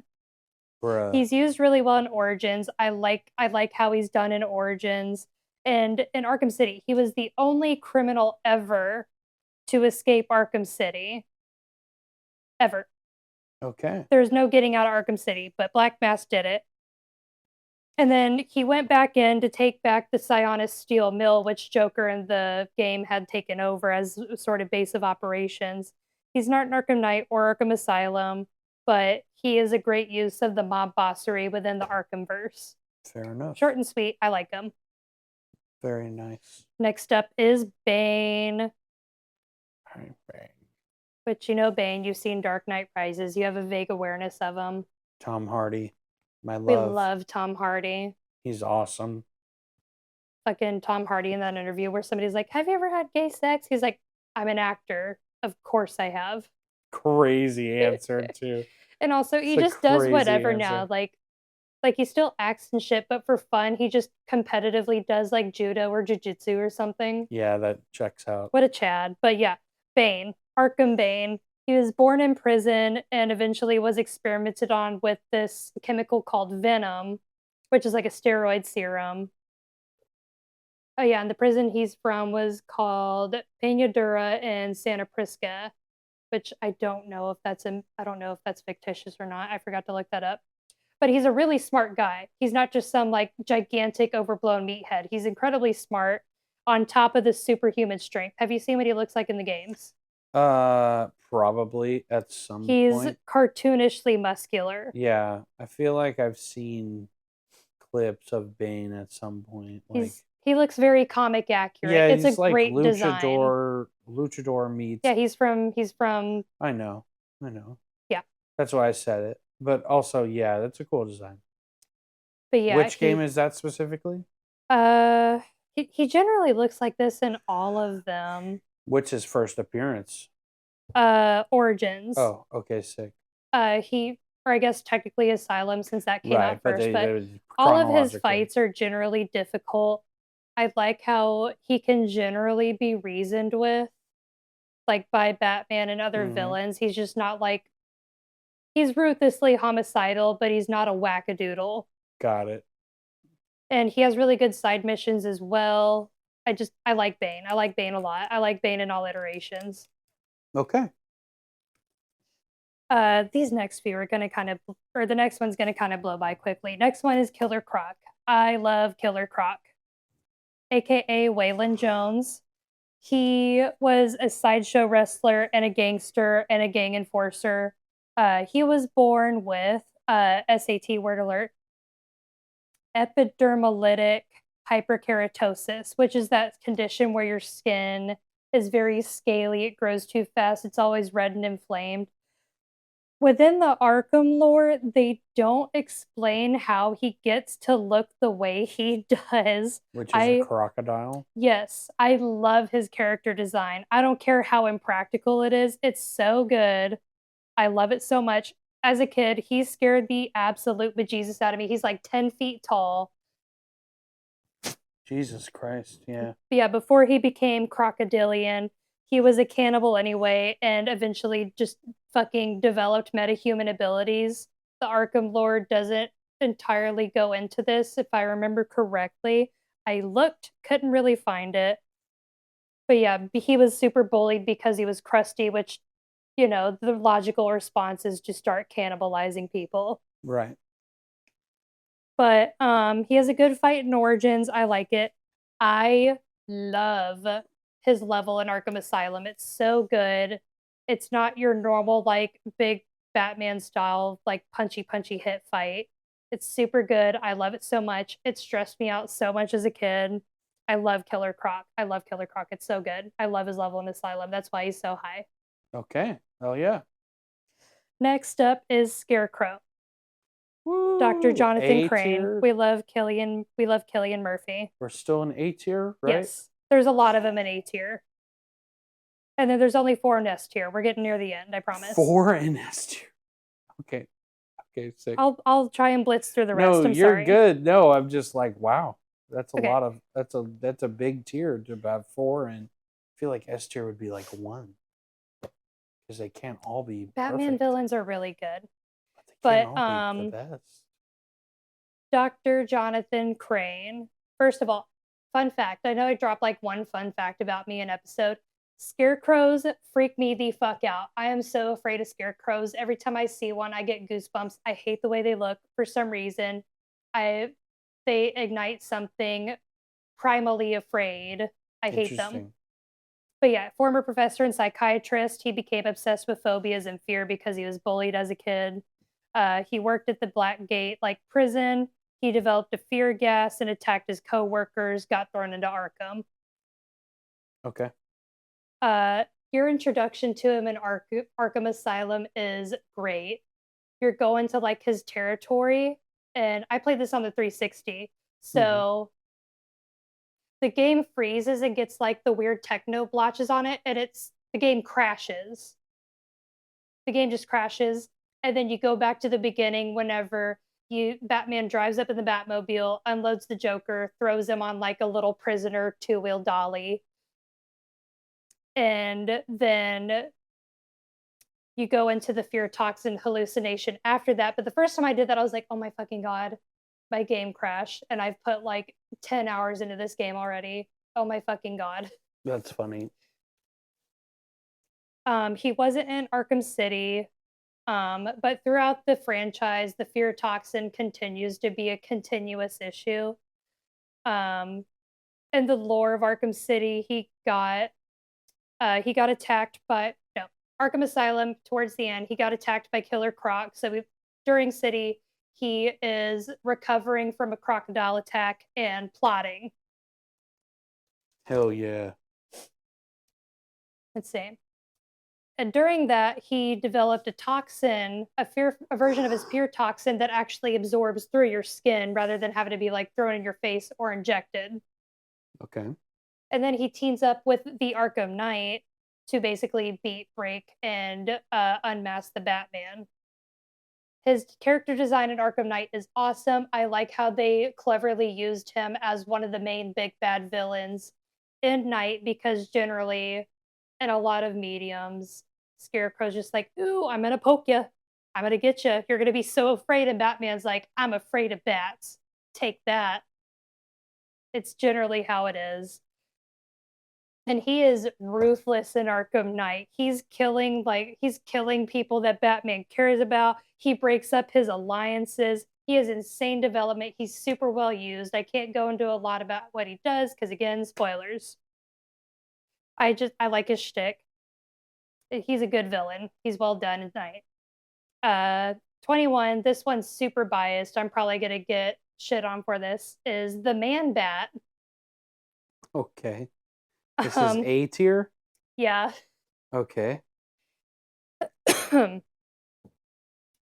He's used really well in Origins. I like how he's done in Origins. And in Arkham City, he was the only criminal ever to escape Arkham City. Ever. Okay. There's no getting out of Arkham City, but Black Mask did it. And then he went back in to take back the Sionis Steel Mill, which Joker in the game had taken over as a sort of base of operations. He's not an Arkham Knight or Arkham Asylum, but he is a great use of the mob bossery within the Arkhamverse. Fair enough. Short and sweet. I like him. Very nice. Next up is Bane. Bane. Which, Bane, you've seen Dark Knight Rises. You have a vague awareness of him. Tom Hardy. We love Tom Hardy. He's awesome. Fucking Tom Hardy in that interview where somebody's like, have you ever had gay sex? He's like, I'm an actor. Of course I have. Crazy answer, too. And also, he just does whatever now. Like he still acts and shit, but for fun, he just competitively does like judo or jiu-jitsu or something. Yeah, that checks out. What a Chad. But yeah, Bane. Arkham Bane. He was born in prison and eventually was experimented on with this chemical called venom, which is like a steroid serum. Oh yeah, and the prison he's from was called Peñadura in Santa Prisca, which I don't know if that's fictitious or not. I forgot to look that up. But he's a really smart guy. He's not just some like gigantic overblown meathead. He's incredibly smart on top of the superhuman strength. Have you seen what he looks like in the games? Probably at some point. He's cartoonishly muscular. Yeah, I feel like I've seen clips of Bane at some point. He looks very comic accurate. Yeah, it's he's a great luchador, design. Luchador meets. Yeah, he's from. I know. Yeah, that's why I said it. But also, yeah, that's a cool design. But yeah, which game is that specifically? He generally looks like this in all of them. What's his first appearance? Origins. Oh, okay, sick. I guess technically Asylum since that came out first, but all of his fights are generally difficult. I like how he can generally be reasoned with, like by Batman and other villains. He's just not like, he's ruthlessly homicidal, but he's not a wackadoodle. Got it. And he has really good side missions as well. I like Bane. I like Bane a lot. I like Bane in all iterations. Okay. These next few are gonna the next one's gonna kind of blow by quickly. Next one is Killer Croc. I love Killer Croc, aka Waylon Jones. He was a sideshow wrestler and a gangster and a gang enforcer. He was born with SAT word alert, epidermolytic hyperkeratosis, which is that condition where your skin is very scaly, it grows too fast, it's always red and inflamed. Within the Arkham lore, they don't explain how he gets to look the way he does. Which is a crocodile? Yes. I love his character design. I don't care how impractical it is. It's so good. I love it so much. As a kid, he scared the absolute bejesus out of me. He's like 10 feet tall. Jesus Christ, yeah. But yeah, before he became crocodilian, he was a cannibal anyway, and eventually just fucking developed metahuman abilities. The Arkham lore doesn't entirely go into this, if I remember correctly. I looked, couldn't really find it. But yeah, he was super bullied because he was crusty, which the logical response is to start cannibalizing people. Right. But he has a good fight in Origins. I like it. I love his level in Arkham Asylum. It's so good. It's not your normal like big Batman style like punchy hit fight. It's super good. I love it so much. It stressed me out so much as a kid. I love Killer Croc. I love Killer Croc. It's so good. I love his level in Asylum. That's why he's so high. Okay. Hell yeah. Next up is Scarecrow. Woo! Dr. Jonathan A Crane. tier. We love Killian Murphy. We're still in A tier, right? Yes. There's a lot of them in A tier. And then there's only 4 in S tier. We're getting near the end, I promise. 4 in S tier. Okay. Okay, sick. I'll try and blitz through the rest. No, I'm you're sorry. good. No, I'm just like, wow. That's a Okay. lot of that's a big tier to about 4, and I feel like S tier would be like 1. Because they can't all be Batman perfect. villains are really good. But they can't all be the best. Dr. Jonathan Crane. First of all, fun fact. I know I dropped like one fun fact about me in episode. Scarecrows freak me the fuck out. I am so afraid of scarecrows. Every time I see one, I get goosebumps. I hate the way they look for some reason. They ignite something primally afraid. I hate them. But yeah, former professor and psychiatrist. He became obsessed with phobias and fear because he was bullied as a kid. He worked at the Blackgate prison. He developed a fear gas and attacked his co-workers, got thrown into Arkham. Okay. Your introduction to him in Arkham Asylum is great. You're going to his territory, and I played this on the 360. So the game freezes and gets the weird techno blotches on it, and the game crashes. The game just crashes, and then you go back to the beginning whenever Batman drives up in the Batmobile, unloads the Joker, throws him on a little prisoner 2-wheel dolly. And then you go into the fear toxin hallucination after that. But the first time I did that, I was like, oh my fucking God, my game crashed. And I've put 10 hours into this game already. Oh my fucking God. That's funny. He wasn't in Arkham City. But throughout the franchise, the fear toxin continues to be a continuous issue. In the lore of Arkham City, he got attacked by Arkham Asylum. Towards the end, he got attacked by Killer Croc. So during City, he is recovering from a crocodile attack and plotting. Hell yeah. Insane. And during that, he developed a toxin, a version of his fear toxin that actually absorbs through your skin rather than having to be thrown in your face or injected. Okay. And then he teams up with the Arkham Knight to basically break, and unmask the Batman. His character design in Arkham Knight is awesome. I like how they cleverly used him as one of the main big bad villains in Knight, because generally in a lot of mediums, Scarecrow's just ooh, I'm gonna poke you. I'm gonna get you. You're gonna be so afraid. And Batman's I'm afraid of bats. Take that. It's generally how it is. And he is ruthless in Arkham Knight. He's killing people that Batman cares about. He breaks up his alliances. He has insane development. He's super well used. I can't go into a lot about what he does because, again, spoilers. I like his shtick. He's a good villain. He's well done in Knight. 21, this one's super biased. I'm probably going to get shit on for this, is the Man Bat. Okay. This is A tier? Yeah. Okay.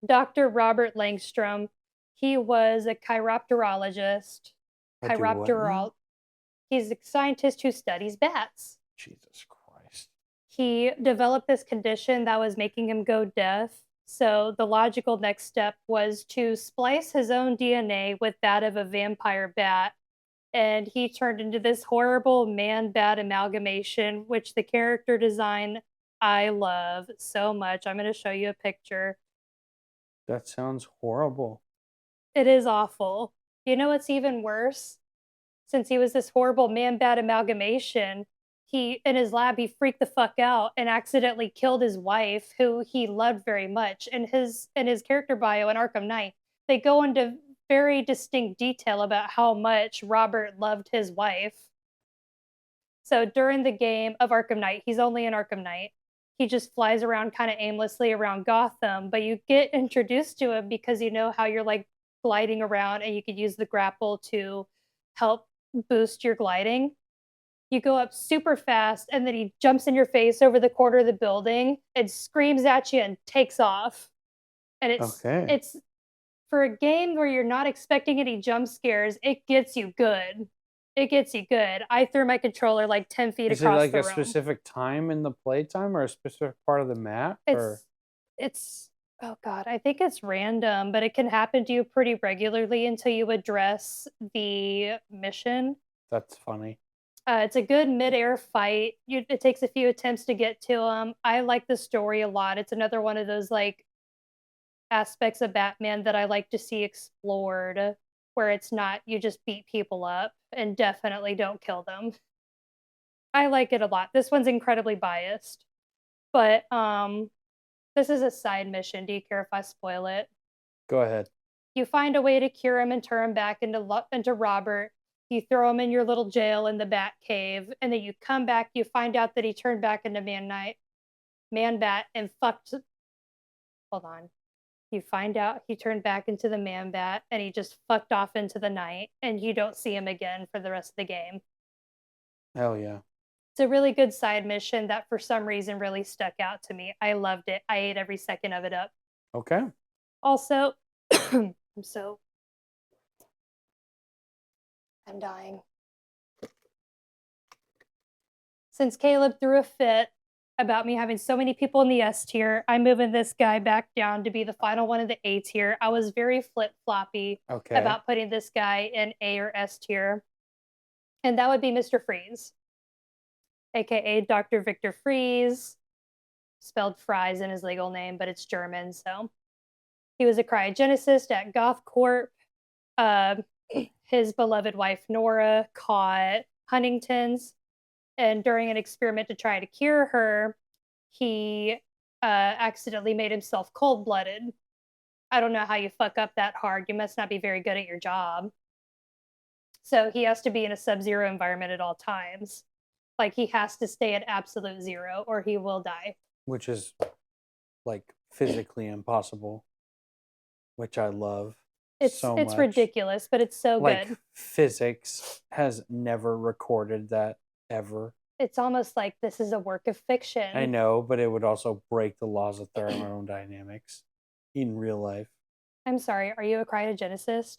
Dr. Robert Langstrom. He was a chiropterologist. He's a scientist who studies bats. Jesus Christ. He developed this condition that was making him go deaf. So the logical next step was to splice his own DNA with that of a vampire bat. And he turned into this horrible man-bat amalgamation, which the character design I love so much. I'm going to show you a picture. That sounds horrible. It is awful. You know what's even worse? Since he was this horrible man-bat amalgamation, in his lab, he freaked the fuck out and accidentally killed his wife, who he loved very much. And his character bio in Arkham Knight, they go into very distinct detail about how much Robert loved his wife. So during the game of Arkham Knight, he's only in Arkham Knight. He just flies around kind of aimlessly around Gotham, but you get introduced to him because you know how you're like gliding around and you could use the grapple to help boost your gliding. You go up super fast and then he jumps in your face over the corner of the building and screams at you and takes off. And it's for a game where you're not expecting any jump scares, it gets you good. It gets you good. I threw my controller like 10 feet across the room. Is it like a specific time in the playtime or a specific part of the map? It's oh god, I think it's random, but it can happen to you pretty regularly until you address the mission. That's funny. It's a good mid-air fight. It takes a few attempts to get to him. I like the story a lot. It's another one of those like aspects of Batman that I like to see explored, where it's not you just beat people up and definitely don't kill them. I like it a lot. This one's incredibly biased, but this is a side mission. Do you care if I spoil it? Go ahead. You find a way to cure him and turn him back into Robert. You throw him in your little jail in the Bat Cave, and then you come back. You find out that he turned back into Man-Bat, and fucked. Hold on. You find out he turned back into the Man-Bat, and he just fucked off into the night, and you don't see him again for the rest of the game. Hell yeah. It's a really good side mission that for some reason really stuck out to me. I loved it. I ate every second of it up. Okay. Also, I'm dying. Since Caleb threw a fit about me having so many people in the S tier, I'm moving this guy back down to be the final one of the A tier. I was very flip-floppy about putting this guy in A or S tier. And that would be Mr. Freeze, aka Dr. Victor Freeze, spelled Fries in his legal name, but it's German, so. He was a cryogenicist at Goth Corp. His beloved wife, Nora, caught Huntington's, and during an experiment to try to cure her, he accidentally made himself cold-blooded. I don't know how you fuck up that hard. You must not be very good at your job. So he has to be in a sub-zero environment at all times. Like, he has to stay at absolute zero or he will die. Which is, like, physically impossible. Which I love. It's ridiculous, but it's so like, good. Physics has never recorded that ever. It's almost like this is a work of fiction. I know, but it would also break the laws of thermodynamics in real life. I'm sorry, are you a cryogenicist?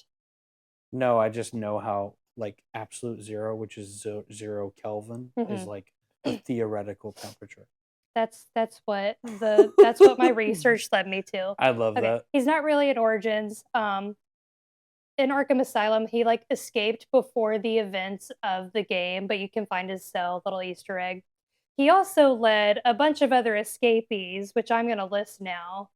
No, I just know how, like, absolute zero, which is 0 Kelvin, is like a theoretical temperature. That's what my research led me to. I love that. He's not really in Origins. In Arkham Asylum, he like escaped before the events of the game, but you can find his cell, little Easter egg. He also led a bunch of other escapees, which I'm going to list now.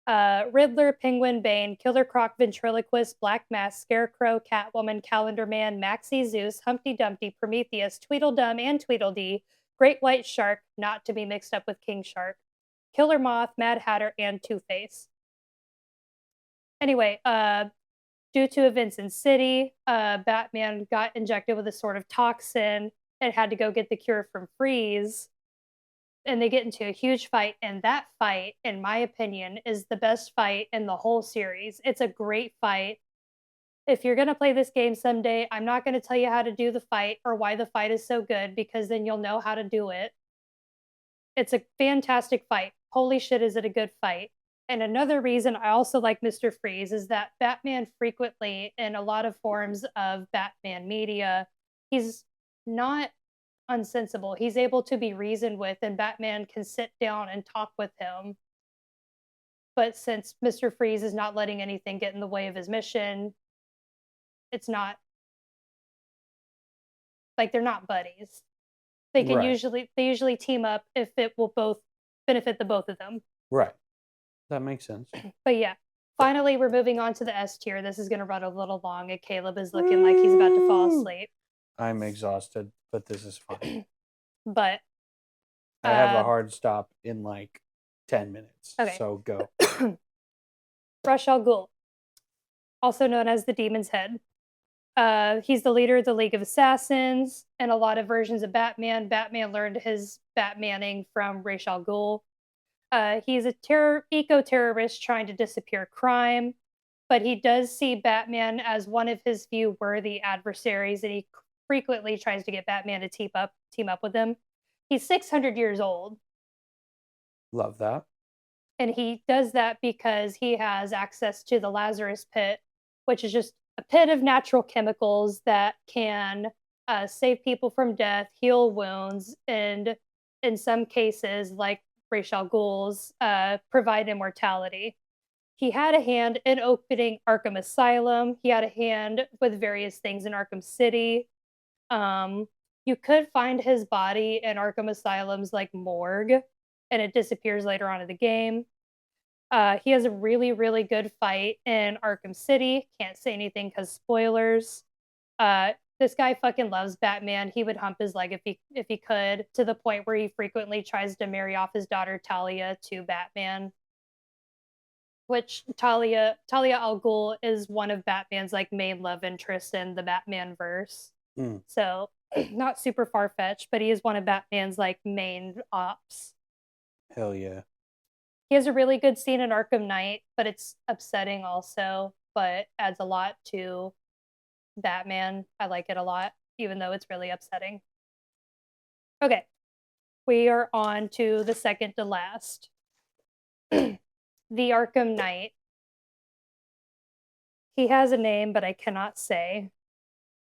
Riddler, Penguin, Bane, Killer Croc, Ventriloquist, Black Mask, Scarecrow, Catwoman, Calendar Man, Maxie Zeus, Humpty Dumpty, Prometheus, Tweedledum, and Tweedledee, Great White Shark, not to be mixed up with King Shark, Killer Moth, Mad Hatter, and Two-Face. Anyway, due to events in City, Batman got injected with a sort of toxin and had to go get the cure from Freeze. And they get into a huge fight, and that fight, in my opinion, is the best fight in the whole series. It's a great fight. If you're going to play this game someday, I'm not going to tell you how to do the fight or why the fight is so good, because then you'll know how to do it. It's a fantastic fight. Holy shit, is it a good fight. And another reason I also like Mr. Freeze is that Batman frequently, in a lot of forms of Batman media, he's not unsensible. He's able to be reasoned with, and Batman can sit down and talk with him. But since Mr. Freeze is not letting anything get in the way of his mission, it's not like they're not buddies. They can usually team up if it will both benefit the both of them. Right. That makes sense. But yeah, finally we're moving on to the S tier. This is going to run a little long, and Caleb is looking like he's about to fall asleep. I'm exhausted, but this is fun. But I have a hard stop in like 10 minutes. Okay. So go. Ra's al Ghul, also known as the Demon's Head. He's the leader of the League of Assassins. And a lot of versions of Batman, Batman learned his Batmaning from Ra's al Ghul. He's a eco-terrorist trying to disappear crime, but he does see Batman as one of his few worthy adversaries, and he frequently tries to get Batman to team up with him. He's 600 years old. Love that. And he does that because he has access to the Lazarus Pit, which is just a pit of natural chemicals that can save people from death, heal wounds, and in some cases, like Ra's al Ghul's, provide immortality. He had a hand in opening Arkham Asylum. He had a hand with various things in Arkham City. You could find his body in Arkham Asylum's like morgue, and it disappears later on in the game. He has a really, really good fight in Arkham City. Can't say anything because spoilers. This guy fucking loves Batman. He would hump his leg if he could, to the point where he frequently tries to marry off his daughter Talia to Batman. Which Talia al Ghul is one of Batman's like main love interests in the Batman verse. So not super far fetched, but he is one of Batman's like main ops. Hell yeah. He has a really good scene in Arkham Knight, but it's upsetting also, but adds a lot to Batman. I like it a lot, even though it's really upsetting. Okay, we are on to the second to last. The Arkham Knight. He has a name, but I cannot say.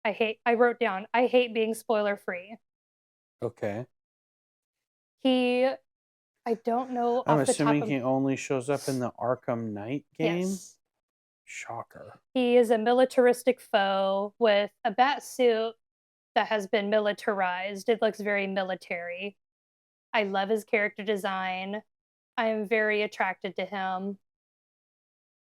I wrote down, I hate being spoiler free. Okay. I don't know. I'm assuming he only shows up in the Arkham Knight game? Yes. Shocker. He is a militaristic foe with a bat suit that has been militarized. It looks very military. I love his character design. I am very attracted to him.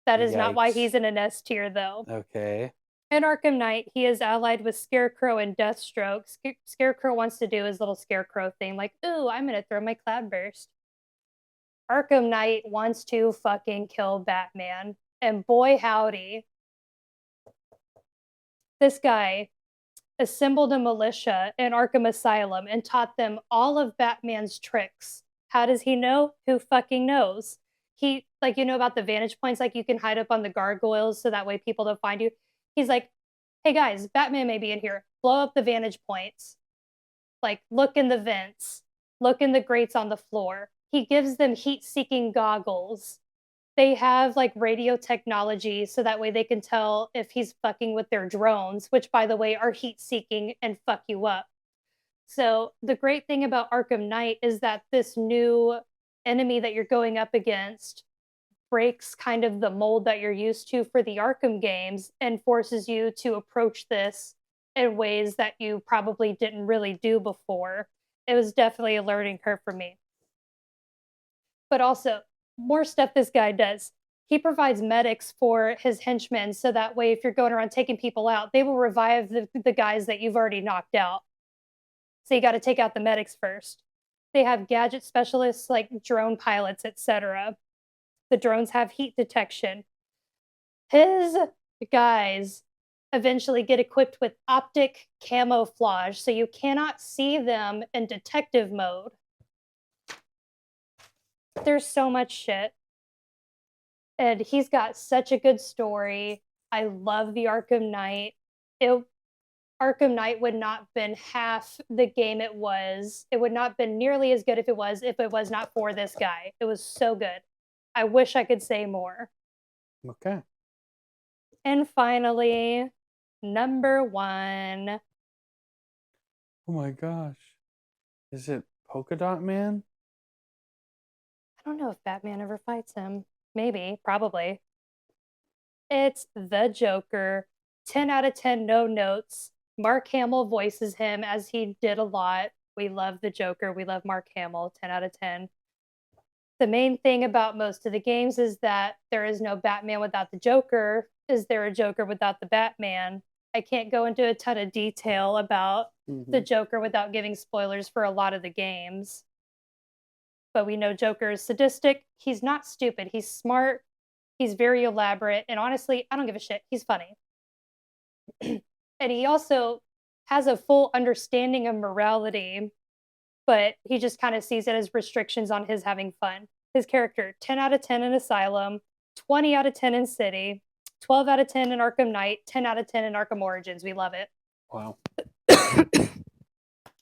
That is not why he's in an S tier, though. Okay. In Arkham Knight, he is allied with Scarecrow and Deathstroke. Scarecrow wants to do his little Scarecrow thing, like, ooh, I'm gonna throw my Cloudburst. Arkham Knight wants to fucking kill Batman. And boy howdy, this guy assembled a militia in Arkham Asylum and taught them all of Batman's tricks. How does he know? Who fucking knows? He, like, you know about the vantage points, like you can hide up on the gargoyles so that way people don't find you. He's like, hey guys, Batman may be in here. Blow up the vantage points. Like, look in the vents. Look in the grates on the floor. He gives them heat-seeking goggles. They have, like, radio technology so that way they can tell if he's fucking with their drones, which, by the way, are heat-seeking and fuck you up. So the great thing about Arkham Knight is that this new enemy that you're going up against breaks kind of the mold that you're used to for the Arkham games and forces you to approach this in ways that you probably didn't really do before. It was definitely a learning curve for me. But also, more stuff this guy does. He provides medics for his henchmen so that way if you're going around taking people out, they will revive the guys that you've already knocked out. So you got to take out the medics first. They have gadget specialists like drone pilots, etc. The drones have heat detection. His guys eventually get equipped with optic camouflage, so you cannot see them in detective mode. There's so much shit. And he's got such a good story. I love the Arkham Knight. Arkham Knight would not have been half the game it was. It would not have been nearly as good if it was not for this guy. It was so good. I wish I could say more. Okay. And finally, number 1. Oh my gosh. Is it Polka Dot Man? I don't know if Batman ever fights him. Maybe, probably. It's the Joker. 10 out of 10, no notes. Mark Hamill voices him as he did a lot. We love the Joker. We love Mark Hamill. 10 out of 10. The main thing about most of the games is that there is no Batman without the Joker. Is there a Joker without the Batman? I can't go into a ton of detail about the Joker without giving spoilers for a lot of the games. But we know Joker is sadistic. He's not stupid. He's smart. He's very elaborate. And honestly, I don't give a shit. He's funny. And he also has a full understanding of morality, but he just kind of sees it as restrictions on his having fun. His character, 10 out of 10 in Asylum, 20 out of 10 in City, 12 out of 10 in Arkham Knight, 10 out of 10 in Arkham Origins. We love it. Wow.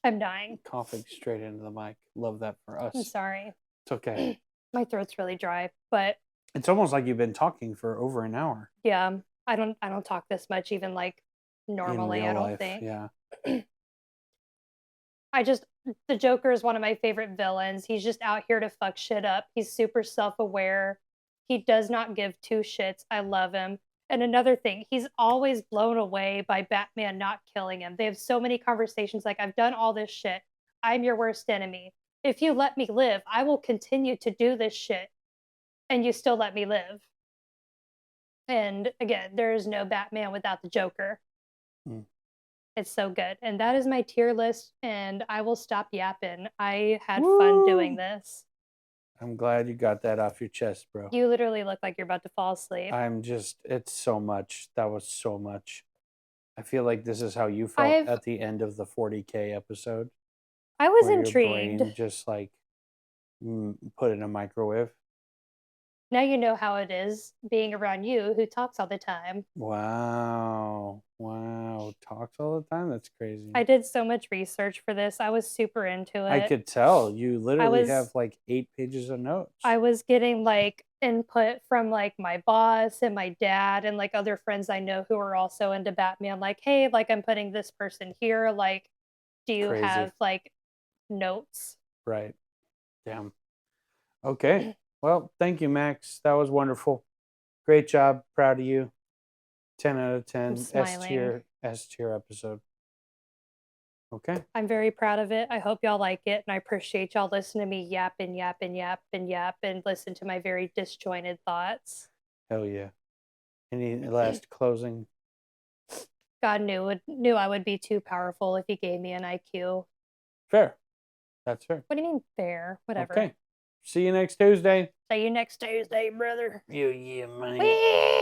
I'm dying. Coughing straight into the mic. Love that for us. I'm sorry. It's okay. My throat's really dry, but it's almost like you've been talking for over an hour. Yeah, I don't talk this much even like normally, I don't think. Yeah. The Joker is one of my favorite villains. He's just out here to fuck shit up. He's super self-aware. He does not give two shits. I love him. And another thing, he's always blown away by Batman not killing him. They have so many conversations like, I've done all this shit. I'm your worst enemy. If you let me live, I will continue to do this shit. And you still let me live. And again, there is no Batman without the Joker. It's so good. And that is my tier list. And I will stop yapping. I had fun doing this. I'm glad you got that off your chest, bro. You literally look like you're about to fall asleep. It's so much. That was so much. I feel like this is how you felt at the end of the 40K episode. I was intrigued. Your brain just like put in a microwave. Now you know how it is being around you who talks all the time. Wow. Talks all the time? That's crazy. I did so much research for this. I was super into it. I could tell. You literally have like 8 pages of notes. I was getting like input from like my boss and my dad and like other friends I know who are also into Batman. Like, hey, like I'm putting this person here. Like, do you have like notes? Right. Damn. Okay. Well, thank you, Max. That was wonderful. Great job. Proud of you. 10 out of 10. S tier episode. Okay. I'm very proud of it. I hope y'all like it. And I appreciate y'all listening to me yap and listen to my very disjointed thoughts. Hell yeah. Any last closing? God knew I would be too powerful if he gave me an IQ. Fair. That's fair. What do you mean fair? Whatever. Okay. See you next Tuesday. See you next Tuesday, brother. Yeah, man.